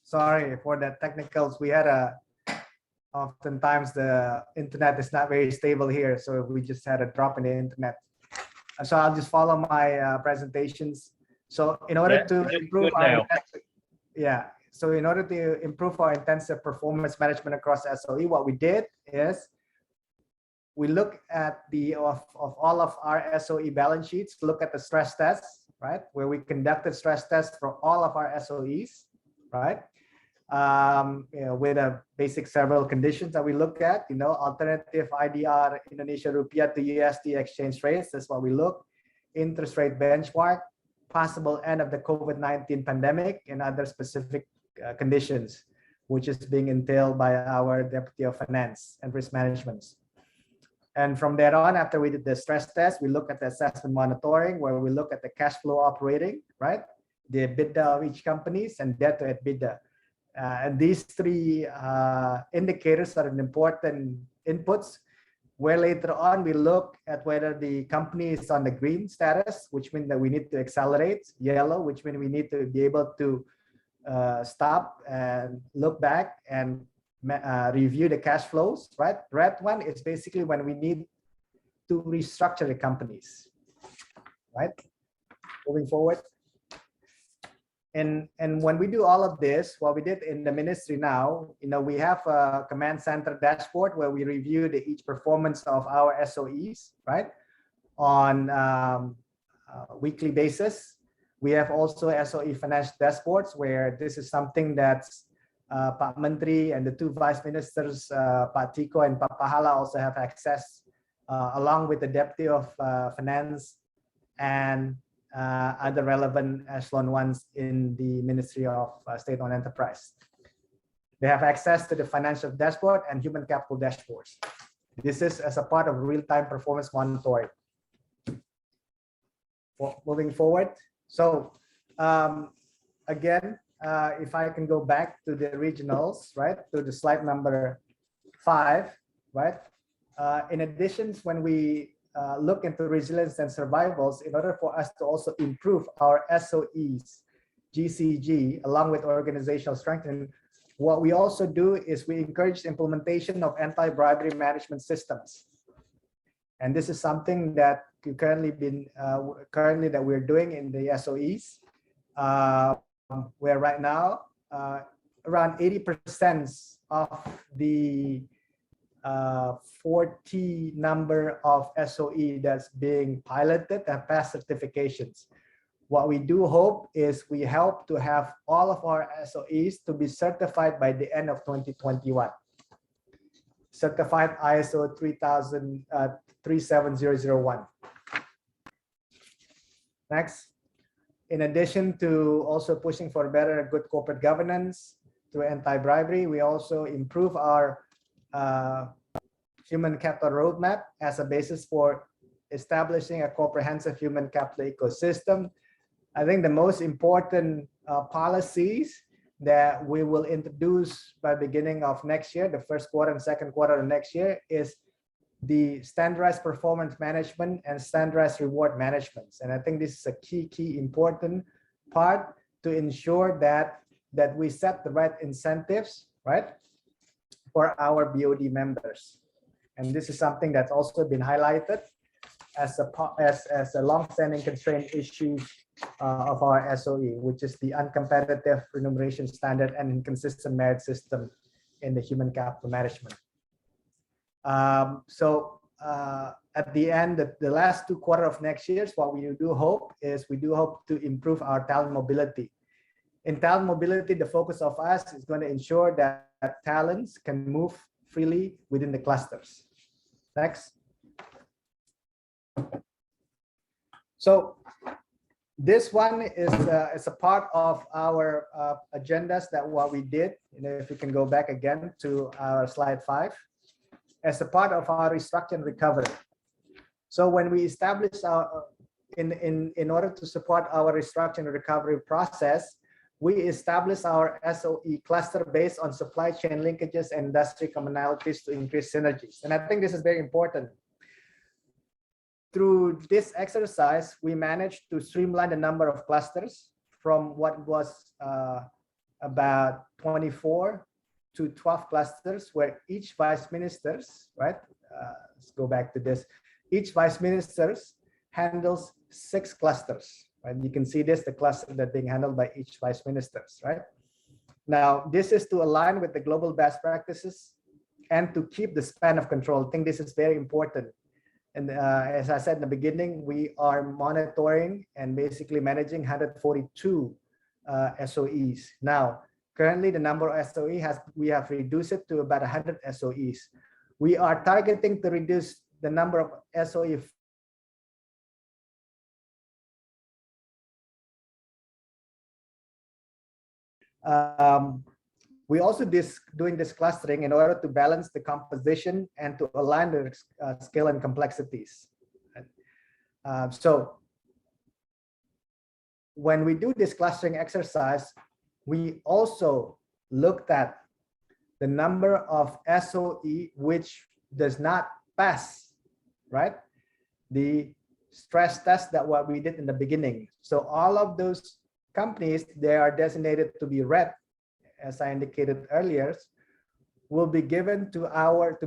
Sorry for the technicals. We had oftentimes the internet is not very stable here, so we just had a drop in the internet. So I'll just follow my presentations. So in order to improve our in order to improve our intensive performance management across SOE, what we did is we look at of all of our SOE balance sheets, look at the stress tests, right? Where we conducted stress tests for all of our SOEs, right? With a basic several conditions that we look at, alternative IDR, Indonesia rupiah to USD exchange rates. That's what we look. Interest rate benchmark, possible end of the COVID-19 pandemic, and other specific conditions, which is being entailed by our Deputy of Finance and Risk Management. And from there on, after we did the stress test, we look at the assessment monitoring, where we look at the cash flow operating, right? The EBITDA of each companies and debt to EBITDA. And these three indicators are important inputs, where later on we look at whether the company is on the green status, which means that we need to accelerate, yellow, which means we need to be able to stop and look back and review the cash flows, right? Red one is basically when we need to restructure the companies, right? Moving forward. And when we do all of this, what we did in the ministry now, we have a command center dashboard where we review each performance of our SOEs, right? On weekly basis. We have also SOE financial dashboards, where this is something that's Pak Menteri and the two vice ministers, Pak Tiko and Pak Pahala, also have access, along with the Deputy of Finance and other relevant echelon ones in the Ministry of State-Owned Enterprise. They have access to the financial dashboard and human capital dashboards. This is as a part of real-time performance monitoring. Moving forward. So again, if I can go back to the regionals, right, to the slide number 5, right? In addition, when we look into resilience and survivals in order for us to also improve our SOEs, GCG, along with organizational strengthening. What we also do is we encourage the implementation of anti-bribery management systems. And this is something that currently that we're doing in the SOEs, where right now around 80% of the 40 number of SOE that's being piloted have passed certifications. What we do hope is we help to have all of our SOEs to be certified by the end of 2021. Certified ISO 37001. Next. In addition to also pushing for better good corporate governance through anti-bribery, we also improve our human capital roadmap as a basis for establishing a comprehensive human capital ecosystem. I think the most important policies that we will introduce by beginning of next year, the first quarter and second quarter of next year, is the standardized performance management and standardized reward management. And I think this is a key important part to ensure that we set the right incentives, right, for our BOD members. And this is something that's also been highlighted as a long-standing constraint issue of our SOE, which is the uncompetitive remuneration standard and inconsistent merit system in the human capital management. So at the end, the last 2 quarters of next year, what we do hope is we do hope to improve our talent mobility. In talent mobility, the focus of us is going to ensure that talents can move freely within the clusters. Next. So this one is a part of our agendas that what we did. If we can go back again to our slide 5, as a part of our restructure and recovery. So when we establish our in order to support our restructure and recovery process, we establish our SOE cluster based on supply chain linkages and industry commonalities to increase synergies. And I think this is very important. Through this exercise, we managed to streamline the number of clusters from what was about 24 to 12 clusters, where each vice ministers, right? Let's go back to this. Each vice ministers handles 6 clusters. Right? You can see this, the cluster that being handled by each vice ministers, right? Now, this is to align with the global best practices and to keep the span of control. I think this is very important. And as I said in the beginning, we are monitoring and basically managing 142 SOEs. Now, currently the number of SOE we have reduced it to about 100 SOEs. We are targeting to reduce the number of SOE we also doing this clustering in order to balance the composition and to align the scale and complexities. So when we do this clustering exercise, we also looked at the number of SOE which does not pass, right, the stress test that what we did in the beginning. So all of those companies, they are designated to be red, as I indicated earlier, will be given to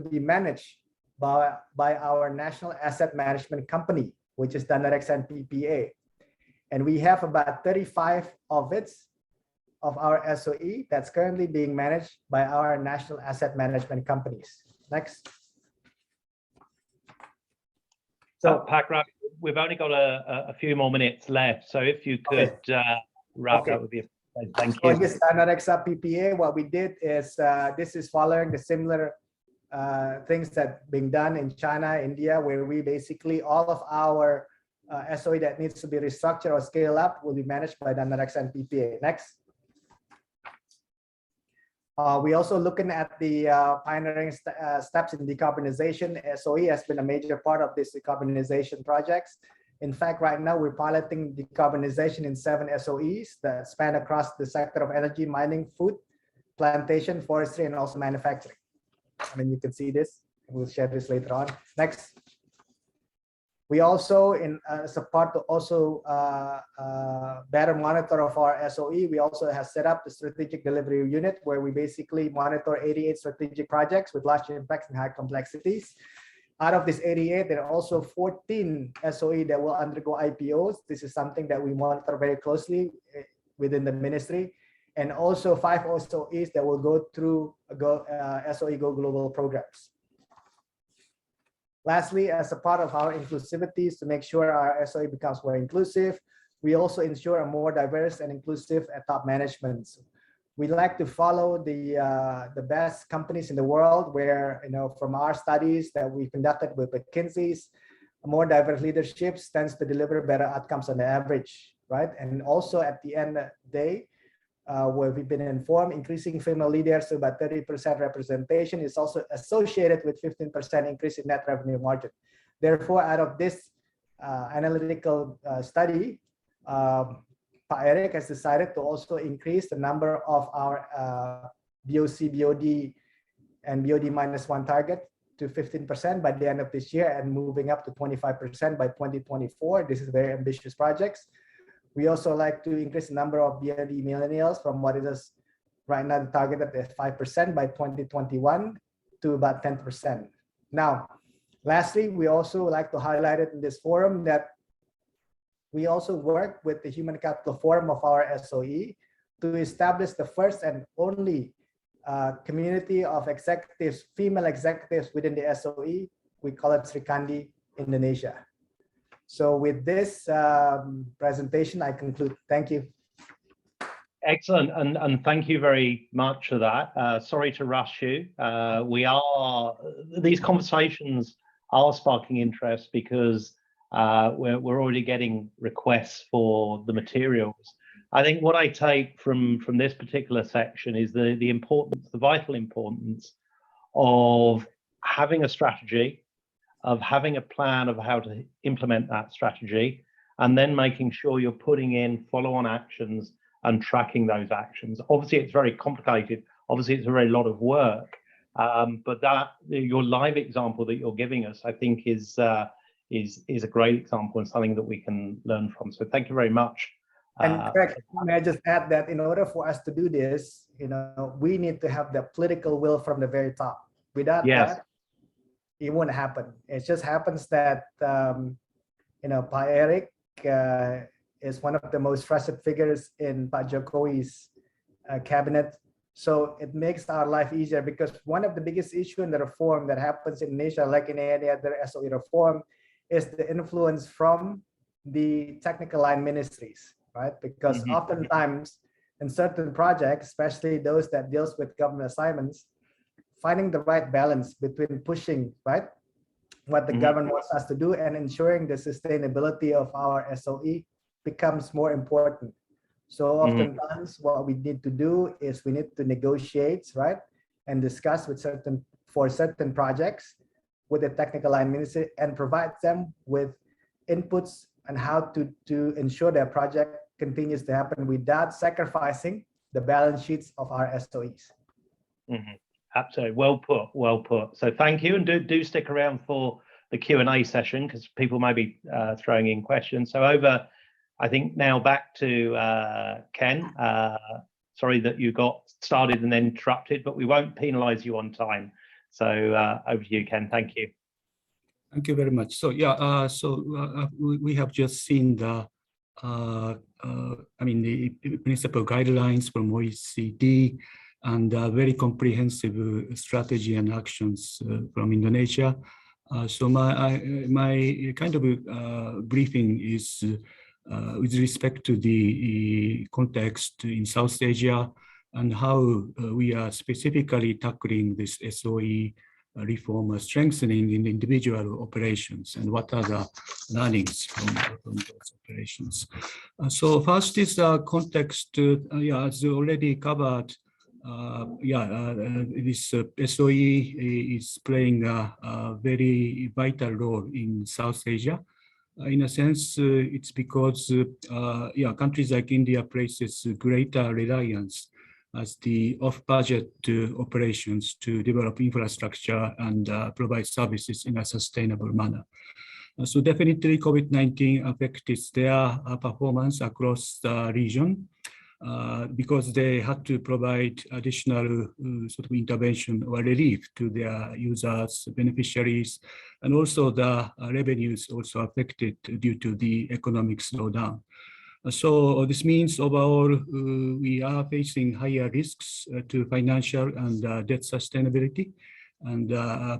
be managed by our national asset management company, which is the Danareksa PPA. And we have about 35 of our SOE that's currently being managed by our national asset management companies. Next. So, Pakra, we've only got a few more minutes left. So if you could wrap up with your thank you. So in this Danareksa PPA, what we did is this is following the similar things that being done in China, India, where we basically all of our SOE that needs to be restructured or scale up will be managed by Danareksa PPA. Next. We also looking at the pioneering steps in decarbonization. SOE has been a major part of this decarbonization projects. In fact, right now we're piloting decarbonization in 7 SOEs that span across the sector of energy, mining, food, plantation, forestry, and also manufacturing. I mean, you can see this. We'll share this later on. Next. We also, as a part to also better monitor of our SOE, we also have set up the strategic delivery unit where we basically monitor 88 strategic projects with large impacts and high complexities. Out of this 88, there are also 14 SOE that will undergo IPOs. This is something that we monitor very closely within the ministry, and also 5 SOEs that will go through SOE Go Global programs. Lastly, as a part of our inclusivities to make sure our SOE becomes more inclusive, we also ensure a more diverse and inclusive at top management. We like to follow the best companies in the world where, from our studies that we conducted with McKinsey's, more diverse leadership tends to deliver better outcomes on the average, right? And also at the end of the day, where we've been informed, increasing female leaders to about 30% representation is also associated with 15% increase in net revenue margin. Therefore, out of this analytical study, Pa Eric has decided to also increase the number of our BOC, BOD, and BOD -1 target to 15% by the end of this year and moving up to 25% by 2024. This is very ambitious projects. We also like to increase the number of BOD millennials from what it is right now targeted at 5% by 2021 to about 10%. Now, lastly, we also like to highlight it in this forum that we also work with the Human Capital Forum of our SOE to establish the first and only community of executives, female executives within the SOE. We call it Sri Kandi, Indonesia. So with this presentation, I conclude. Thank you. Excellent, and thank you very much for that. Sorry to rush you. These conversations are sparking interest because we're already getting requests for the materials. I think what I take from this particular section is the importance, the vital importance of having a strategy, of having a plan of how to implement that strategy, and then making sure you're putting in follow-on actions and tracking those actions. Obviously, it's very complicated. Obviously, it's a very lot of work, but your live example that you're giving us, I think, is a great example and something that we can learn from. So thank you very much. And correct, may I just add that in order for us to do this, we need to have the political will from the very top. Without that, it won't happen. It just happens that, Pa Eric is one of the most trusted figures in Pa Jokowi's cabinet. So it makes our life easier because one of the biggest issues in the reform that happens in Indonesia, like in any other SOE reform, is the influence from the technical line ministries, right? Because oftentimes in certain projects, especially those that deals with government assignments, finding the right balance between pushing, right, what the government wants us to do and ensuring the sustainability of our SOE becomes more important. So oftentimes what we need to do is we need to negotiate, right, and discuss with certain projects with the technical line ministry and provide them with inputs on how to ensure their project continues to happen without sacrificing the balance sheets of our SOEs. Absolutely, well put, well put. So thank you, and do stick around for the Q&A session because people may be throwing in questions. So over, I think now back to Ken. Sorry that you got started and then interrupted, but we won't penalize you on time. So over to you, Ken. Thank you. Thank you very much. So yeah, we have just seen the the principal guidelines from OECD and very comprehensive strategy and actions from Indonesia. So my kind of briefing is with respect to the context in South Asia and how we are specifically tackling this SOE reform or strengthening in individual operations and what are the learnings from those operations. So first is the context, as already covered, this SOE is playing a very vital role in South Asia. In a sense, it's because countries like India places greater reliance as the off-budget operations to develop infrastructure and provide services in a sustainable manner. So definitely COVID-19 affected their performance across the region because they had to provide additional sort of intervention or relief to their users, beneficiaries, and also the revenues also affected due to the economic slowdown. So this means overall, we are facing higher risks to financial and debt sustainability, and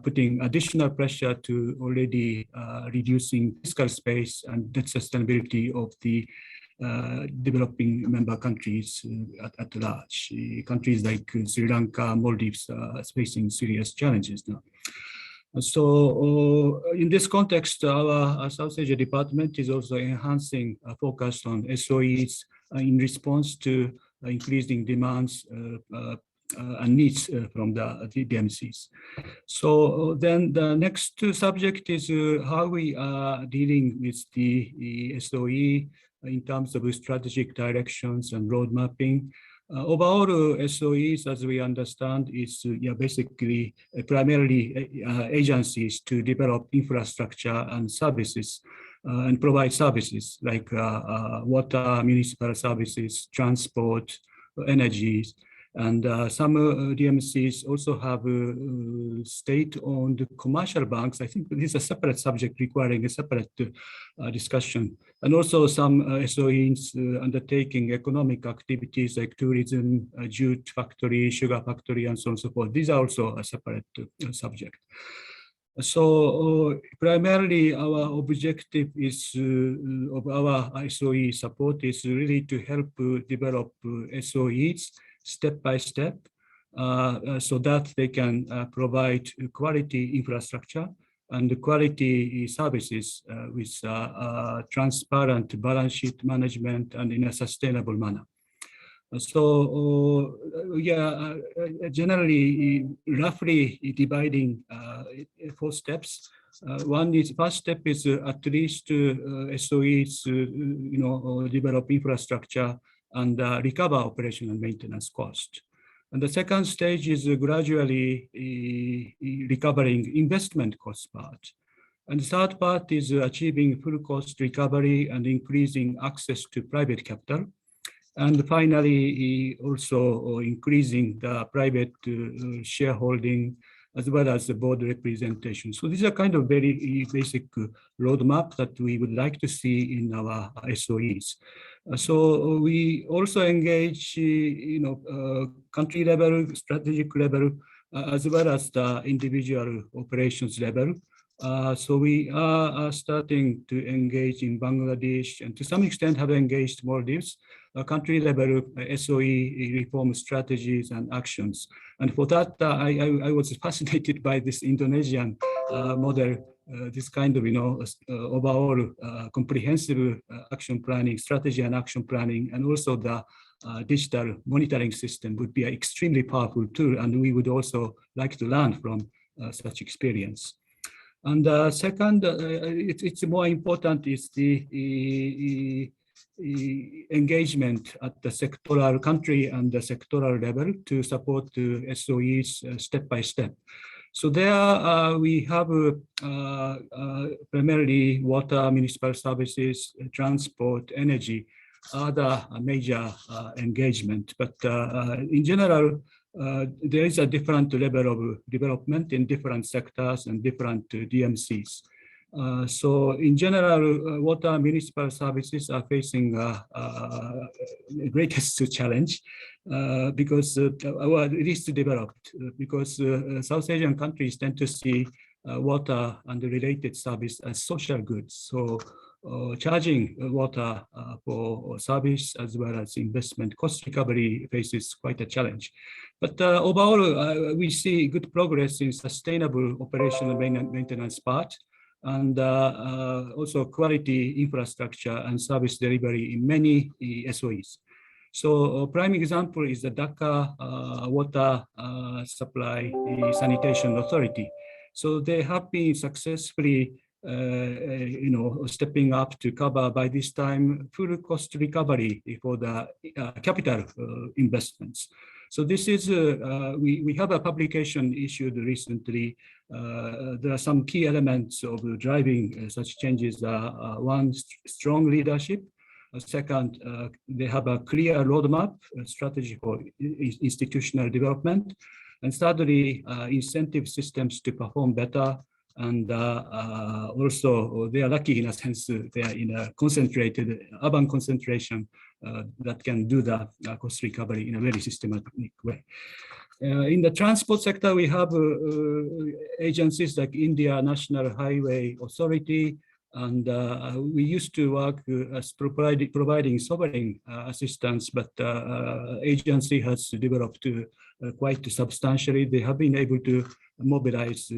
putting additional pressure to already reducing fiscal space and debt sustainability of the developing member countries at large. Countries like Sri Lanka, Maldives are facing serious challenges now. So in this context, our South Asia department is also enhancing a focus on SOEs in response to increasing demands and needs from the DMCs. So then the next subject is how we are dealing with the SOE in terms of strategic directions and road mapping. Overall, SOEs, as we understand, is basically primarily agencies to develop infrastructure and services and provide services like water, municipal services, transport, energy. And some DMCs also have state-owned commercial banks. I think this is a separate subject requiring a separate discussion. And also some SOEs undertaking economic activities like tourism, jute factory, sugar factory, and so on and so forth. These are also a separate subject. So primarily our objective is of our SOE support is really to help develop SOEs step by step so that they can provide quality infrastructure and quality services with transparent balance sheet management and in a sustainable manner. So generally, roughly dividing 4 steps. First step is at least SOEs, develop infrastructure and recover operation and maintenance cost. And the second stage is gradually recovering investment cost part. And the third part is achieving full cost recovery and increasing access to private capital. And finally, also increasing the private shareholding as well as the board representation. So these are kind of very basic roadmap that we would like to see in our SOEs. So we also engage, country level, strategic level, as well as the individual operations level. So we are starting to engage in Bangladesh and to some extent have engaged Maldives, country level SOE reform strategies and actions. And for that, I was fascinated by this Indonesian model, this kind of, overall comprehensive action planning, strategy and action planning, and also the digital monitoring system would be an extremely powerful tool. And we would also like to learn from such experience. And second, it's more important is the engagement at the sectoral country and the sectoral level to support the SOEs step by step. So there we have primarily water, municipal services, transport, energy, other major engagement. But in general, there is a different level of development in different sectors and different DMCs. So in general, water municipal services are facing the greatest challenge because our least developed, because South Asian countries tend to see water and the related service as social goods. So charging water for service as well as investment cost recovery faces quite a challenge. But overall, we see good progress in sustainable operational maintenance part, and also quality infrastructure and service delivery in many SOEs. So a prime example is the Dhaka Water Supply Sanitation Authority. So they have been successfully stepping up to cover by this time full cost recovery for the capital investments. So this is, we have a publication issued recently. There are some key elements of driving such changes. One, strong leadership. Second, they have a clear roadmap, strategy for institutional development. And thirdly, incentive systems to perform better. And also, they are lucky in a sense, they are in a concentrated, urban concentration that can do the cost recovery in a very systematic way. In the transport sector, we have agencies like India National Highway Authority, and we used to work as providing sovereign assistance, but agency has developed quite substantially. They have been able to mobilize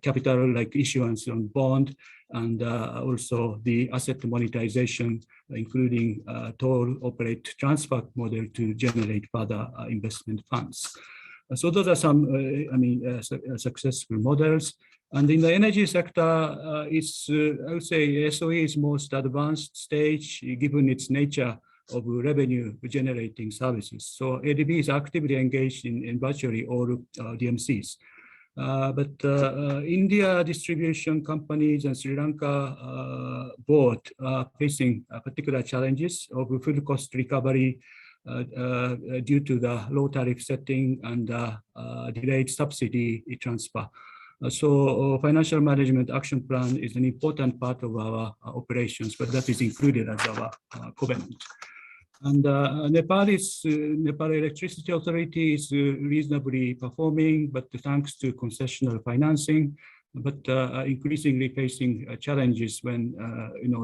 capital like issuance on bond, and also the asset monetization, including toll operate transfer model to generate further investment funds. So those are some, successful models. And in the energy sector, it's, I would say, SOE is most advanced stage given its nature of revenue generating services. So ADB is actively engaged in virtually all DMCs. But India distribution companies and Sri Lanka both are facing particular challenges of full cost recovery due to the low tariff setting and delayed subsidy transfer. So financial management action plan is an important part of our operations, but that is included as our covenant. And Nepal Electricity Authority is reasonably performing, but thanks to concessional financing, but increasingly facing challenges when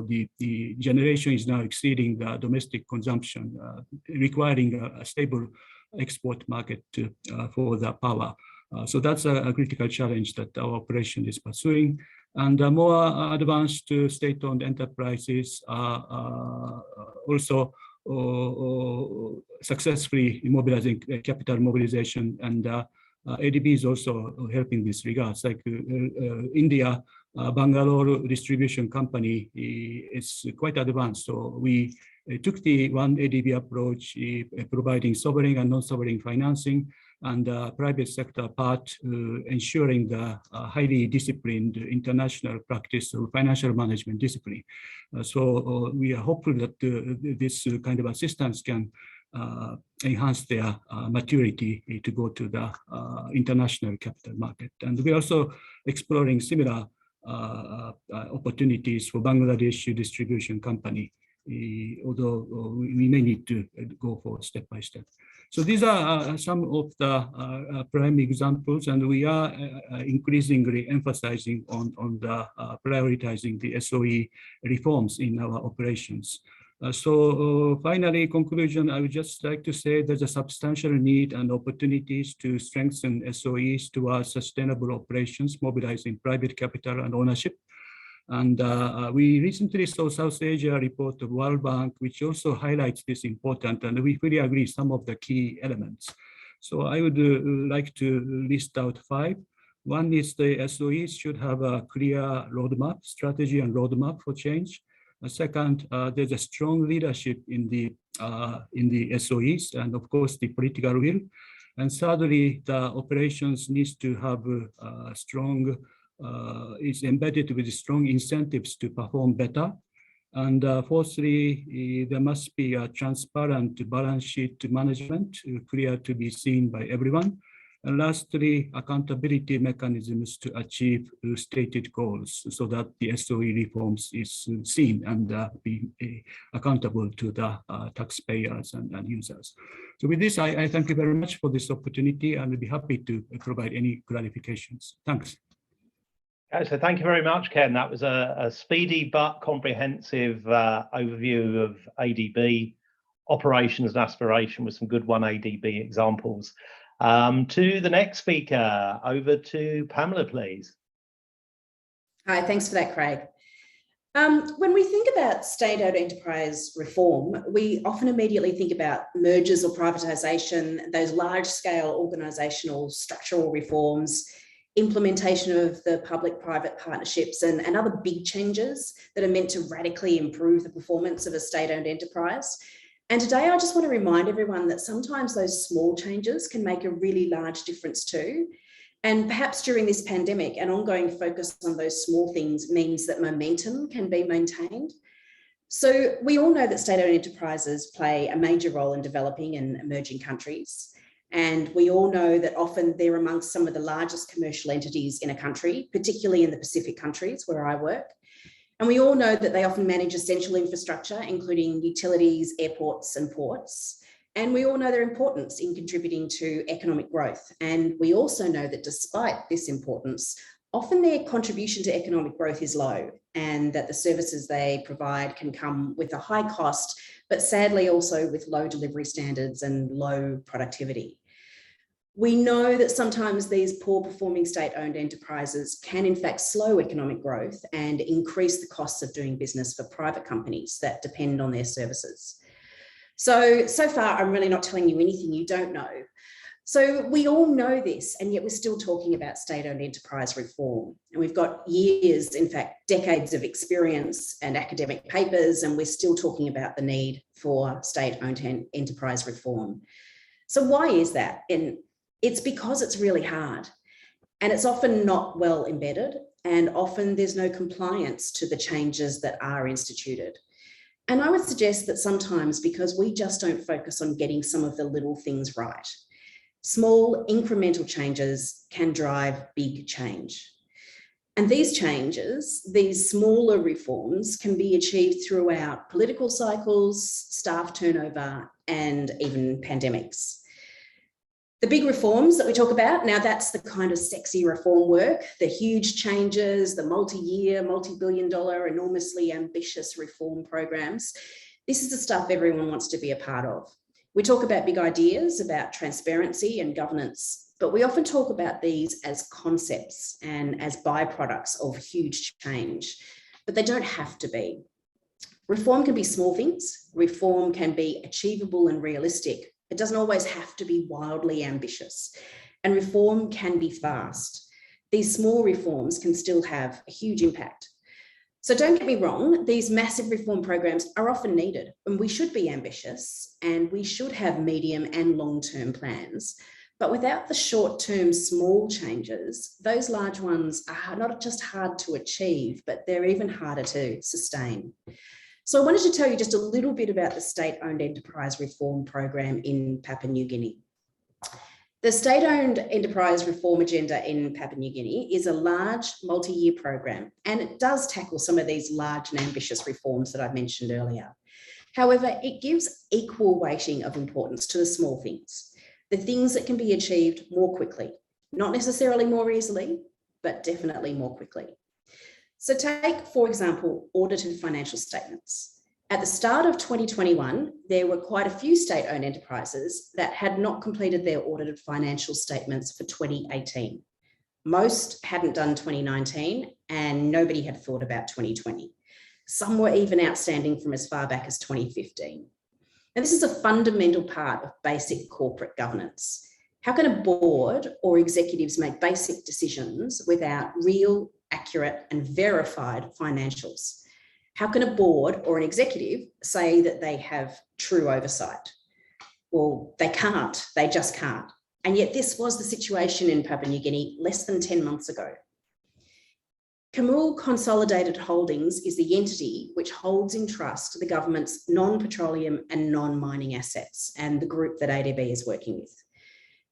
the generation is now exceeding the domestic consumption, requiring a stable export market for the power. So that's a critical challenge that our operation is pursuing. And more advanced state-owned enterprises are also successfully mobilizing capital mobilization, and ADB is also helping this regards. Like India, Bangalore distribution company is quite advanced. So we took the one ADB approach, providing sovereign and non-sovereign financing, and private sector part, ensuring the highly disciplined international practice of financial management discipline. So we are hopeful that this kind of assistance can enhance their maturity to go to the international capital market. And we're also exploring similar opportunities for Bangladesh distribution company, although we may need to go for step by step. So these are some of the prime examples, and we are increasingly emphasizing on the prioritizing the SOE reforms in our operations. So finally, conclusion, I would just like to say there's a substantial need and opportunities to strengthen SOEs towards sustainable operations, mobilizing private capital and ownership. And we recently saw South Asia report of World Bank, which also highlights this important, and we fully agree some of the key elements. So I would like to list out 5. One is the SOEs should have a clear roadmap, strategy and roadmap for change. Second, there's a strong leadership in the SOEs, and of course the political will. And thirdly, the operations needs to have strong, is embedded with strong incentives to perform better. And fourthly, there must be a transparent balance sheet management, clear to be seen by everyone. And lastly, accountability mechanisms to achieve stated goals so that the SOE reforms is seen and be accountable to the taxpayers and users. So with this, I thank you very much for this opportunity, and I'll be happy to provide any clarifications. Thanks. So thank you very much, Ken. That was a speedy but comprehensive overview of ADB operations and aspiration with some good one ADB examples. To the next speaker, over to Pamela, please. Hi, thanks for that, Craig. When we think about state-owned enterprise reform, we often immediately think about mergers or privatisation, those large-scale organisational structural reforms, implementation of the public-private partnerships and other big changes that are meant to radically improve the performance of a state-owned enterprise. And today I just want to remind everyone that sometimes those small changes can make a really large difference too. And perhaps during this pandemic, an ongoing focus on those small things means that momentum can be maintained. So we all know that state-owned enterprises play a major role in developing and emerging countries. And we all know that often they're amongst some of the largest commercial entities in a country, particularly in the Pacific countries where I work. And we all know that they often manage essential infrastructure, including utilities, airports, and ports. And we all know their importance in contributing to economic growth. And we also know that despite this importance, often their contribution to economic growth is low, and that the services they provide can come with a high cost, but sadly also with low delivery standards and low productivity. We know that sometimes these poor performing state-owned enterprises can in fact slow economic growth and increase the costs of doing business for private companies that depend on their services. So far, I'm really not telling you anything you don't know. So we all know this, and yet we're still talking about state-owned enterprise reform. And we've got years, in fact, decades of experience and academic papers, and we're still talking about the need for state-owned enterprise reform. So why is that? And it's because it's really hard, and it's often not well embedded, and often there's no compliance to the changes that are instituted. And I would suggest that sometimes because we just don't focus on getting some of the little things right. Small incremental changes can drive big change. And these changes, these smaller reforms, can be achieved throughout political cycles, staff turnover, and even pandemics. The big reforms that we talk about, now that's the kind of sexy reform work, the huge changes, the multi-year, multi-billion-dollar, enormously ambitious reform programs. This is the stuff everyone wants to be a part of. We talk about big ideas, about transparency and governance, but we often talk about these as concepts and as byproducts of huge change, but they don't have to be. Reform can be small things. Reform can be achievable and realistic. It doesn't always have to be wildly ambitious, and reform can be fast. These small reforms can still have a huge impact. So don't get me wrong, these massive reform programs are often needed, and we should be ambitious and we should have medium and long-term plans. But without the short-term small changes, those large ones are not just hard to achieve, but they're even harder to sustain. So I wanted to tell you just a little bit about the state-owned enterprise reform program in Papua New Guinea. The state-owned enterprise reform agenda in Papua New Guinea is a large multi-year program, and it does tackle some of these large and ambitious reforms that I mentioned earlier. However, it gives equal weighting of importance to the small things, the things that can be achieved more quickly, not necessarily more easily, but definitely more quickly. So take, for example, audited financial statements. At the start of 2021, there were quite a few state-owned enterprises that had not completed their audited financial statements for 2018. Most hadn't done 2019, and nobody had thought about 2020. Some were even outstanding from as far back as 2015. And this is a fundamental part of basic corporate governance. How can a board or executives make basic decisions without real, accurate, and verified financials? How can a board or an executive say that they have true oversight? Well, they can't, they just can't. And yet this was the situation in Papua New Guinea less than 10 months ago. Camul Consolidated Holdings is the entity which holds in trust the government's non-petroleum and non-mining assets, and the group that ADB is working with.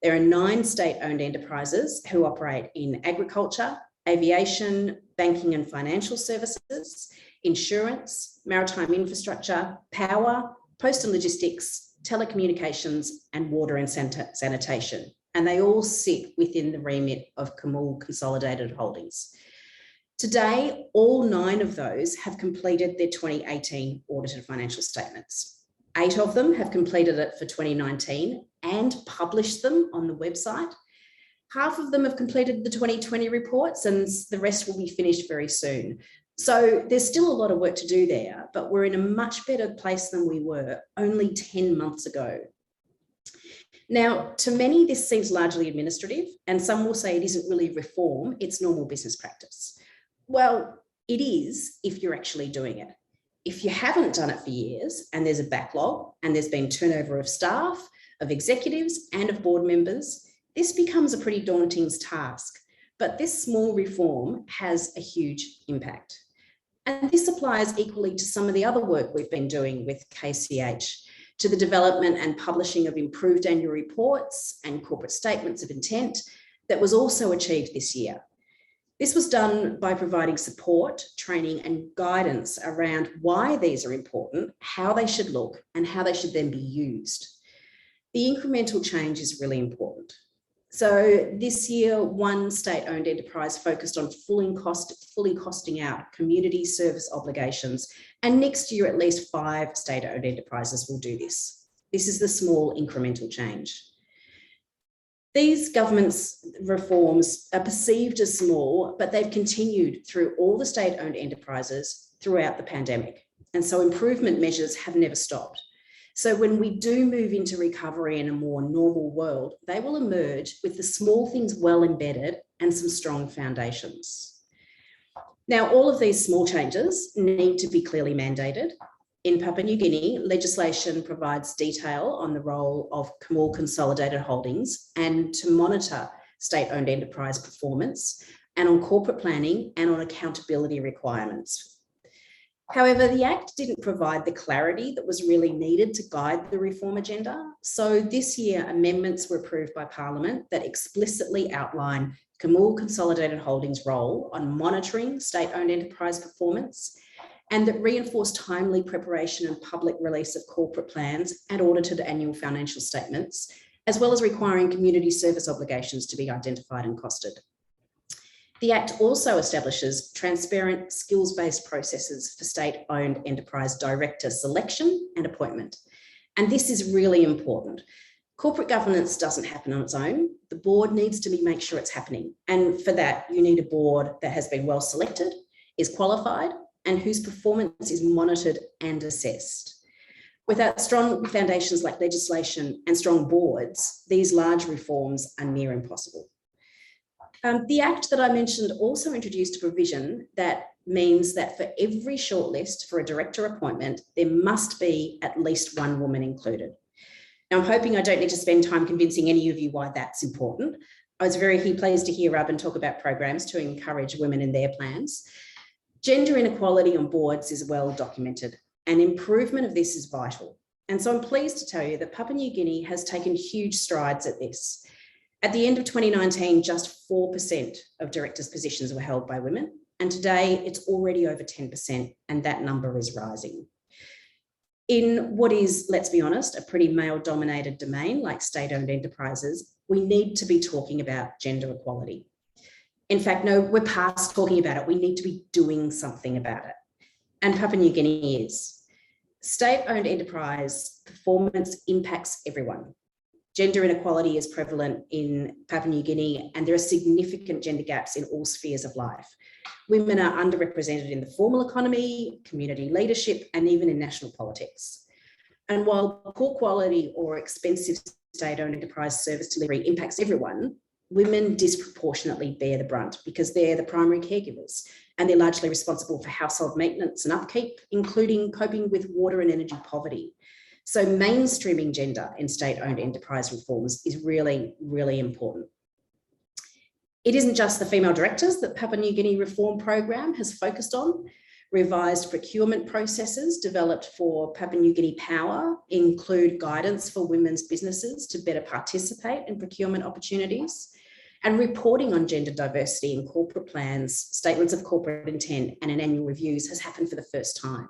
There are 9 state-owned enterprises who operate in agriculture, aviation, banking and financial services, insurance, maritime infrastructure, power, post and logistics, telecommunications, and water and sanitation. And they all sit within the remit of Camul Consolidated Holdings. Today, all 9 of those have completed their 2018 audited financial statements. 8 of them have completed it for 2019 and published them on the website. Half of them have completed the 2020 reports, and the rest will be finished very soon. So there's still a lot of work to do there, but we're in a much better place than we were only 10 months ago. Now, to many, this seems largely administrative, and some will say it isn't really reform, it's normal business practice. Well, it is if you're actually doing it. If you haven't done it for years and there's a backlog and there's been turnover of staff, of executives and of board members, this becomes a pretty daunting task. But this small reform has a huge impact. And this applies equally to some of the other work we've been doing with KCH, to the development and publishing of improved annual reports and corporate statements of intent that was also achieved this year. This was done by providing support, training and guidance around why these are important, how they should look and how they should then be used. The incremental change is really important. So this year, one state-owned enterprise focused on fully costing out community service obligations. And next year, at least 5 state-owned enterprises will do this. This is the small incremental change. These government's reforms are perceived as small, but they've continued through all the state-owned enterprises throughout the pandemic. And so improvement measures have never stopped. So when we do move into recovery in a more normal world, they will emerge with the small things well embedded and some strong foundations. Now, all of these small changes need to be clearly mandated. In Papua New Guinea, legislation provides detail on the role of small consolidated holdings and to monitor state-owned enterprise performance and on corporate planning and on accountability requirements. However, the Act didn't provide the clarity that was really needed to guide the reform agenda. So this year, amendments were approved by Parliament that explicitly outline Camul Consolidated Holdings' role on monitoring state-owned enterprise performance and that reinforce timely preparation and public release of corporate plans and audited annual financial statements, as well as requiring community service obligations to be identified and costed. The Act also establishes transparent skills-based processes for state-owned enterprise director selection and appointment. And this is really important. Corporate governance doesn't happen on its own. The board needs to make sure it's happening. And for that, you need a board that has been well selected, is qualified, and whose performance is monitored and assessed. Without strong foundations like legislation and strong boards, these large reforms are near impossible. The Act that I mentioned also introduced a provision that means that for every shortlist for a director appointment, there must be at least one woman included. Now, I'm hoping I don't need to spend time convincing any of you why that's important. I was very pleased to hear Robin talk about programs to encourage women in their plans. Gender inequality on boards is well documented, and improvement of this is vital. And so I'm pleased to tell you that Papua New Guinea has taken huge strides at this. At the end of 2019, just 4% of directors' positions were held by women, and today it's already over 10%, and that number is rising. In what is, let's be honest, a pretty male-dominated domain like state-owned enterprises, we need to be talking about gender equality. In fact, no, we're past talking about it. We need to be doing something about it. And Papua New Guinea is. State-owned enterprise performance impacts everyone. Gender inequality is prevalent in Papua New Guinea, and there are significant gender gaps in all spheres of life. Women are underrepresented in the formal economy, community leadership, and even in national politics. And while poor quality or expensive state-owned enterprise service delivery impacts everyone, women disproportionately bear the brunt because they're the primary caregivers and they're largely responsible for household maintenance and upkeep, including coping with water and energy poverty. So mainstreaming gender in state-owned enterprise reforms is really, really important. It isn't just the female directors that Papua New Guinea Reform Program has focused on. Revised procurement processes developed for Papua New Guinea Power include guidance for women's businesses to better participate in procurement opportunities, and reporting on gender diversity in corporate plans, statements of corporate intent, and in annual reviews has happened for the first time.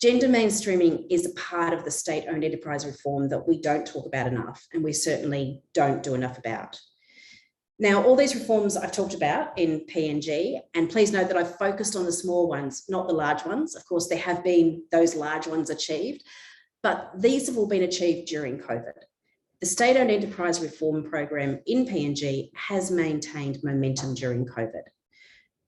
Gender mainstreaming is a part of the state-owned enterprise reform that we don't talk about enough, and we certainly don't do enough about. Now, all these reforms I've talked about in PNG, and please note that I've focused on the small ones, not the large ones. Of course, there have been those large ones achieved, but these have all been achieved during COVID. The state-owned enterprise reform program in PNG has maintained momentum during COVID.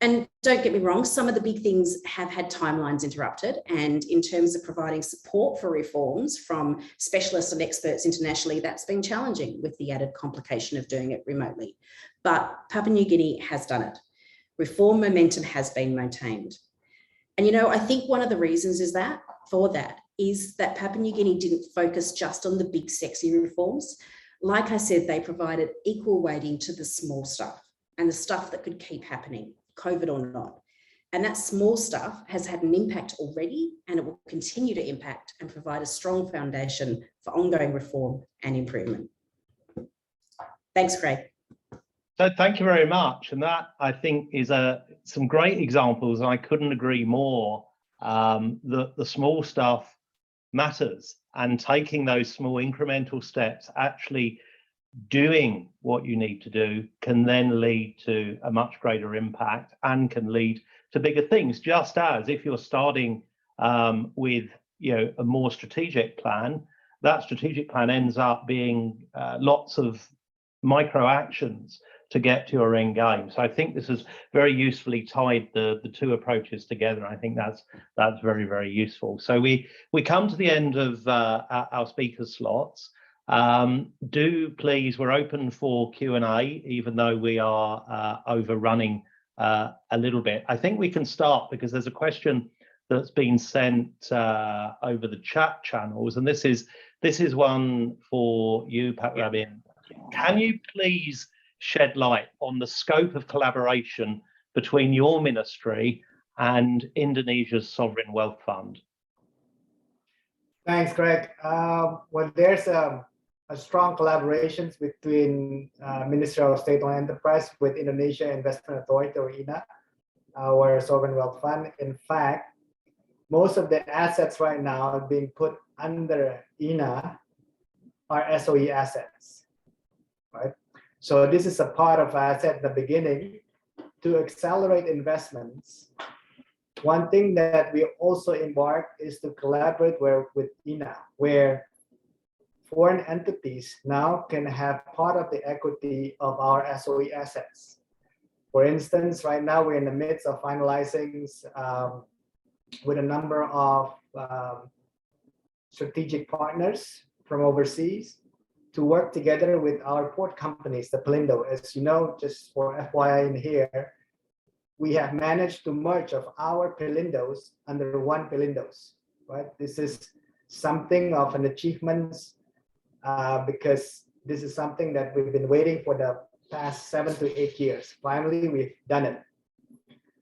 And don't get me wrong, some of the big things have had timelines interrupted. And in terms of providing support for reforms from specialists and experts internationally, that's been challenging with the added complication of doing it remotely. But Papua New Guinea has done it. Reform momentum has been maintained. And, you know, I think one of the reasons is that Papua New Guinea didn't focus just on the big, sexy reforms. Like I said, they provided equal weighting to the small stuff and the stuff that could keep happening, COVID or not. And that small stuff has had an impact already, and it will continue to impact and provide a strong foundation for ongoing reform and improvement. Thanks, Craig. So thank you very much. And that, I think, is some great examples. And I couldn't agree more that the small stuff matters, and taking those small incremental steps, actually doing what you need to do, can then lead to a much greater impact and can lead to bigger things. Just as if you're starting with a more strategic plan, that strategic plan ends up being lots of micro actions to get to your end game. So I think this has very usefully tied the two approaches together. I think that's very, very useful. So we come to the end of our speaker slots. Do please, we're open for Q&A, even though we are overrunning a little bit. I think we can start because there's a question that's been sent over the chat channels, and this is one for you, Pat Rabin. Can you please shed light on the scope of collaboration between your ministry and Indonesia's Sovereign Wealth Fund? Thanks, Greg. Well, there's a strong collaboration between Ministry of State-Owned Enterprise with Indonesia Investment Authority, or INA, our Sovereign Wealth Fund. In fact, most of the assets right now being put under INA are SOE assets, right? So this is a part of asset at the beginning to accelerate investments. One thing that we also embarked is to collaborate with INA, where foreign entities now can have part of the equity of our SOE assets. For instance, right now we're in the midst of finalizing with a number of strategic partners from overseas to work together with our port companies, the Pelindo. As you know, just for FYI in here, we have managed to merge of our Pelindos under one Pelindos, right? This is something of an achievement because this is something that we've been waiting for the past 7 to 8 years. Finally, we've done it.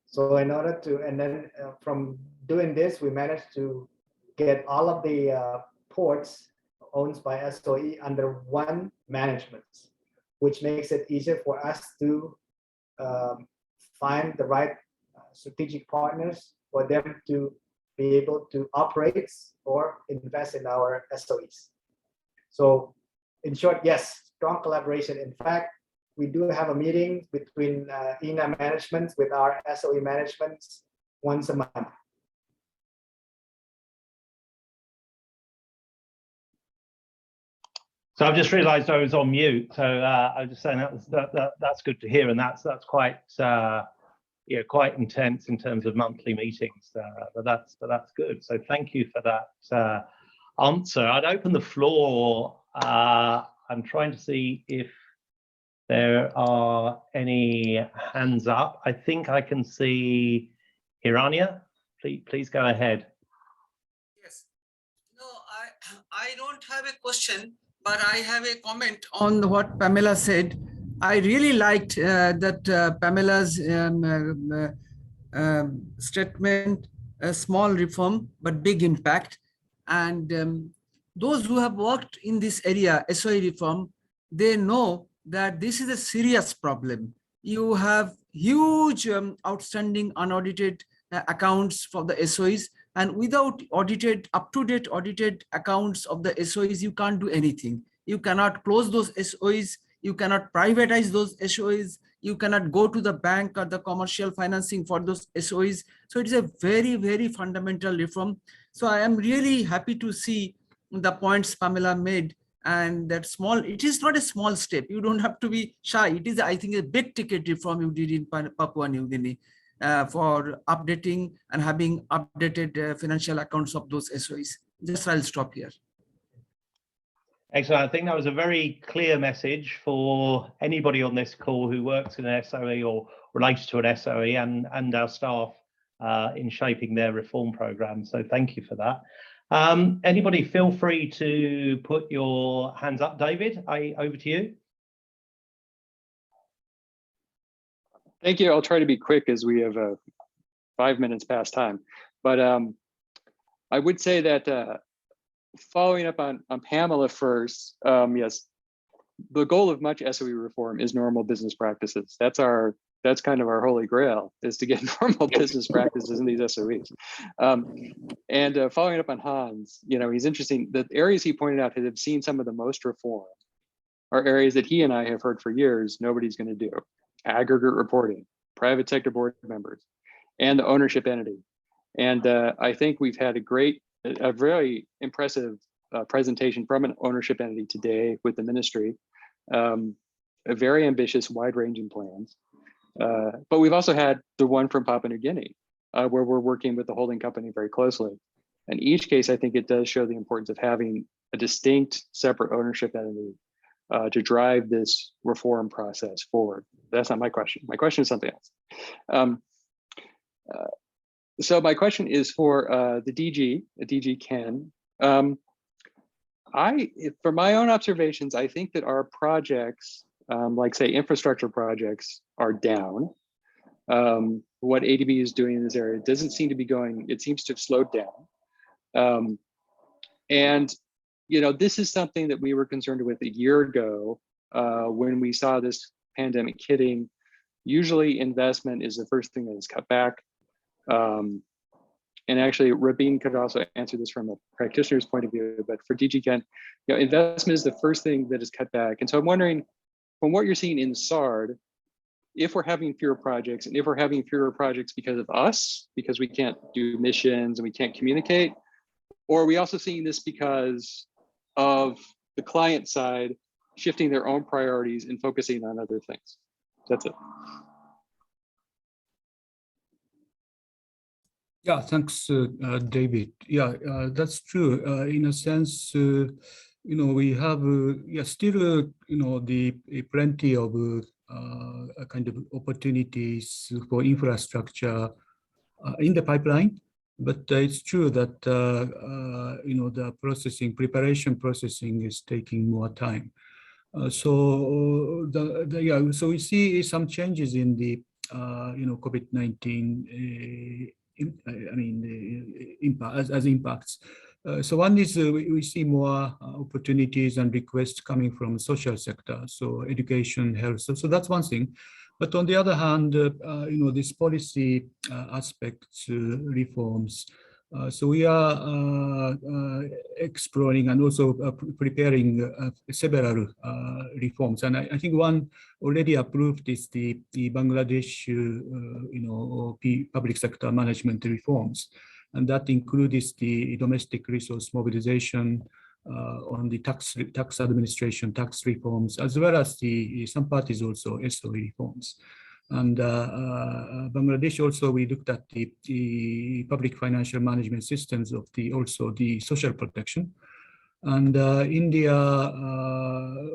So in order to, and then from doing this, we managed to get all of the ports owned by SOE under one management, which makes it easier for us to find the right strategic partners for them to be able to operate or invest in our SOEs. So in short, yes, strong collaboration. In fact, we do have a meeting between INA management with our SOE management once a month. So I've just realised I was on mute. So I was just saying that's good to hear, and that's quite quite intense in terms of monthly meetings. But that's good. So thank you for that answer. I'd open the floor. I'm trying to see if there are any hands up. I think I can see Hiranya. Please go ahead. Yes. No, I don't have a question, but I have a comment on what Pamela said. I really liked that Pamela's statement, a small reform, but big impact. And those who have worked in this area, SOE reform, they know that this is a serious problem. You have huge outstanding unaudited accounts for the SOEs, and without audited, up-to-date audited accounts of the SOEs, you can't do anything. You cannot close those SOEs, you cannot privatize those SOEs, you cannot go to the bank or the commercial financing for those SOEs. So it is a very, very fundamental reform. So I am really happy to see the points Pamela made, and that small, it is not a small step. You don't have to be shy. It is, I think, a big ticket reform you did in Papua New Guinea for updating and having updated financial accounts of those SOEs. Just I'll stop here. Excellent. I think that was a very clear message for anybody on this call who works in an SOE or relates to an SOE, and our staff in shaping their reform program. So thank you for that. Anybody feel free to put your hands up. David, over to you. Thank you. I'll try to be quick as we have 5 minutes past time. But I would say that following up on Pamela first, yes, the goal of much SOE reform is normal business practices. That's kind of our holy grail, is to get normal business practices in these SOEs. Following up on Hans, he's interesting. The areas he pointed out that have seen some of the most reform are areas that he and I have heard for years nobody's going to do: aggregate reporting, private sector board members, and the ownership entity. And I think we've had a very impressive presentation from an ownership entity today with the ministry, a very ambitious, wide-ranging plans. But we've also had the one from Papua New Guinea, where we're working with the holding company very closely. In each case, I think it does show the importance of having a distinct, separate ownership entity to drive this reform process forward. That's not my question. My question is something else. So my question is for the DG Ken. For my own observations, I think that our projects, like say infrastructure projects, are down. What ADB is doing in this area doesn't seem to be going, it seems to have slowed down. This is something that we were concerned with a year ago when we saw this pandemic hitting. Usually investment is the first thing that is cut back. And actually, Rabin could also answer this from a practitioner's point of view, but for DG Ken, investment is the first thing that is cut back. And so I'm wondering, from what you're seeing in SARD, if we're having fewer projects, and if we're having fewer projects because of us, because we can't do missions and we can't communicate, or are we also seeing this because of the client side shifting their own priorities and focusing on other things? That's it. Yeah, thanks, David. Yeah, that's true. In a sense, we have still the plenty of kind of opportunities for infrastructure in the pipeline. But it's true that the preparation processing is taking more time. So we see some changes in the COVID-19 as impacts. So one is we see more opportunities and requests coming from social sector, so education, health. So that's one thing. But on the other hand, this policy aspects, reforms. So we are exploring and also preparing several reforms. And I think one already approved is the Bangladesh, public sector management reforms. And that includes the domestic resource mobilization, on the tax administration, tax reforms, as well as some parties also SOE reforms. And Bangladesh also, we looked at the public financial management systems of also the social protection. And India,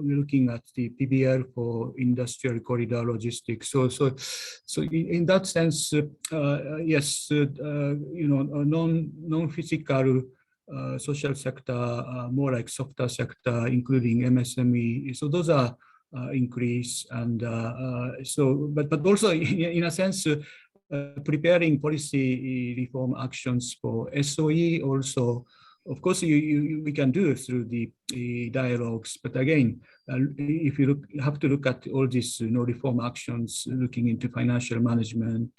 we're looking at the PBL for industrial corridor logistics. So in that sense, yes, non-physical social sector, more like softer sector, including MSME. So those are increase, and but also in a sense preparing policy reform actions for SOE also. Of course, we can do it through the dialogues, but again, if you have to look at all these reform actions, looking into financial management.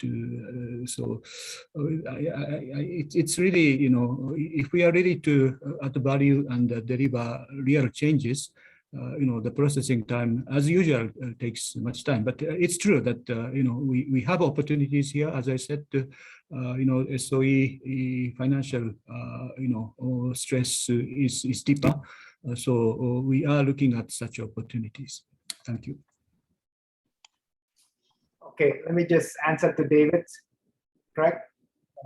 It's really if we are ready to add value and deliver real changes. The processing time, as usual, takes much time. But it's true that we have opportunities here. As I said, SOE financial stress is deeper. So we are looking at such opportunities. Thank you. Okay, let me just answer to David. Correct?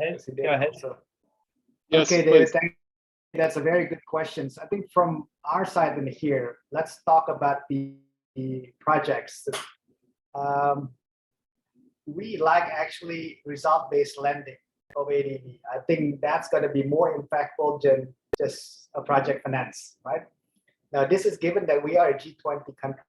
Go ahead. Yes, okay, David. please. Thank you. That's a very good question. So I think from our side in here, let's talk about the projects. We like actually result-based lending. of ADB. I think that's going to be more impactful than just a project finance, right? Now, this is given that we are a G20 country.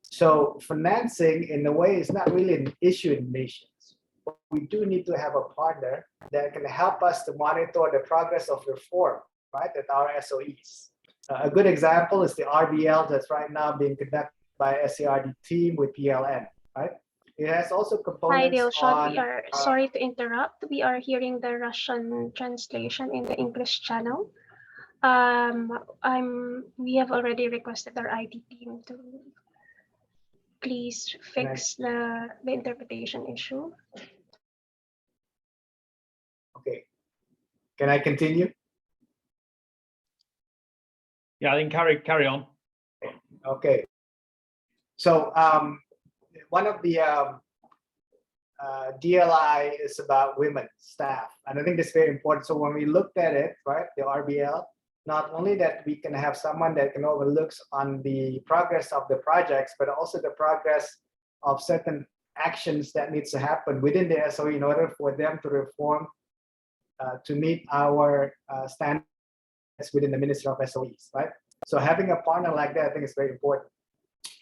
So financing, in a way, is not really an issue in nations. But we do need to have a partner that can help us to monitor the progress of reform, right, at our SOEs. A good example is the RBL that's right now being conducted by SCRD team with PLN, right? It has also Hi, components Dilshad. We on, are sorry to interrupt. We are hearing the Russian translation in the English channel. We have already requested our IT team to please fix the interpretation issue. okay. Can I continue? Yeah, I think carry on. Okay. So one of the DLI is about women staff, and I think that's very important. So when we looked at it, right, the RBL, not only that we can have someone that can overlook on the progress of the projects, but also the progress of certain actions that needs to happen within the SOE in order for them to reform to meet our standards within the Ministry of SOEs, right? So having a partner like that, I think is very important.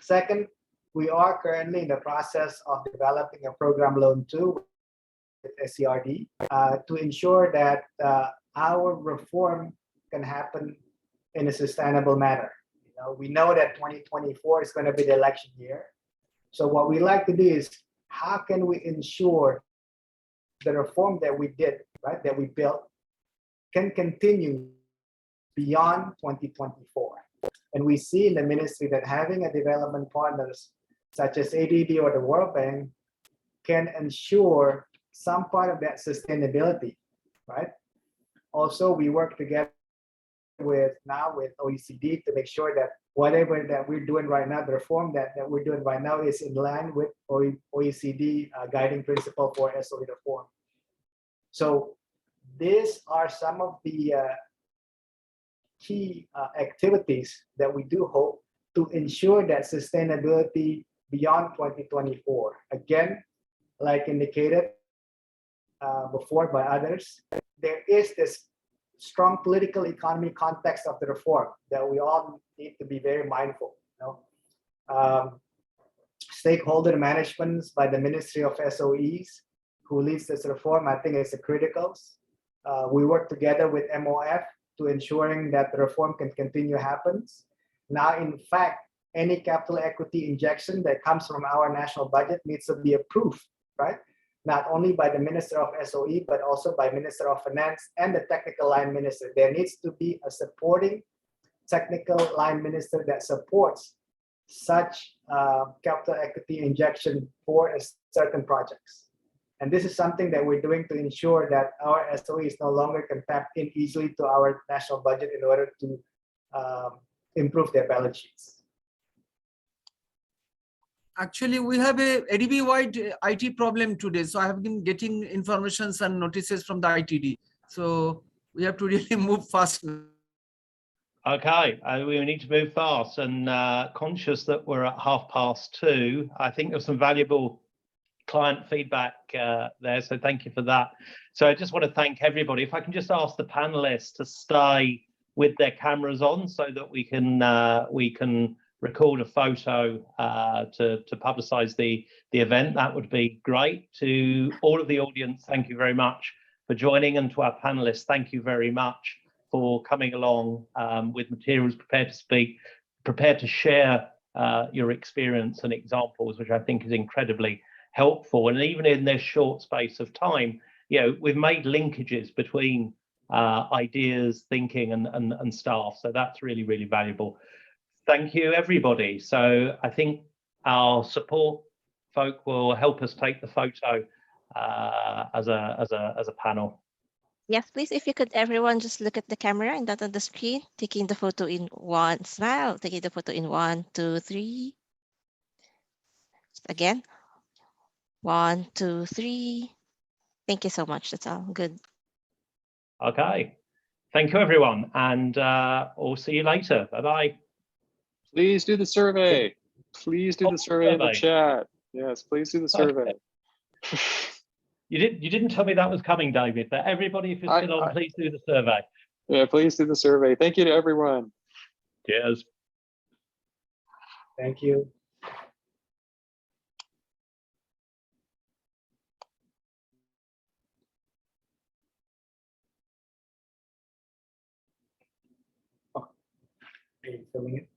Second, we are currently in the process of developing a program loan too with SCRD to ensure that our reform can happen in a sustainable manner. We know that 2024 is going to be the election year. So what we like to do is, how can we ensure the reform that we did, right, that we built, can continue beyond 2024? And we see in the ministry that having a development partners such as ADB or the World Bank can ensure some part of that sustainability, right? Also, we work together with OECD to make sure that whatever that we're doing right now, the reform that we're doing right now is in line with OECD guiding principle for SOE reform. So these are some of the key activities that we do hope to ensure that sustainability beyond 2024. Again, like indicated before by others, there is this strong political economy context of the reform that we all need to be very mindful. Stakeholder management by the Ministry of SOEs, who leads this reform, I think is critical. We work together with MOF to ensuring that the reform can continue happens. Now, in fact, any capital equity injection that comes from our national budget needs to be approved, right? Not only by the Minister of SOE, but also by Minister of Finance and the technical line minister. There needs to be a supporting technical line minister that supports such capital equity injection for certain projects. And this is something that we're doing to ensure that our SOEs no longer can tap in easily to our national budget in order to improve their balance sheets. Actually, we have a ADB-wide IT problem today. So I have been getting informations and notices from the ITD. So we have to really move fast now. Okay, we need to move fast, and conscious that we're at 2:30, I think there's some valuable client feedback there, so thank you for that. So I just want to thank everybody. If I can just ask the panelists to stay with their cameras on so that we can record a photo to publicize the event, that would be great. To all of the audience, thank you very much for joining, and to our panelists, thank you very much for coming along with materials, prepared to speak, prepared to share your experience and examples, which I think is incredibly helpful. And even in this short space of time, we've made linkages between ideas, thinking, and staff. So that's really, really valuable. Thank you, everybody. So I think our support folk will help us take the photo as a panel. Yes, please, if you could, everyone just look at the camera and not on the screen, taking the photo in one, smile, taking the photo in 1, 2, 3. Again, 1, 2, 3. Thank you so much. That's all good. Okay. Thank you, everyone. And we'll see you later. Bye-bye. Please do the survey. Please do the survey in the chat. Yes, please do the survey. You didn't tell me that was coming, David, but everybody, if you're still on, please do the survey. Yeah, please do the survey. Thank you to everyone. Cheers. Thank you. Are you filming it?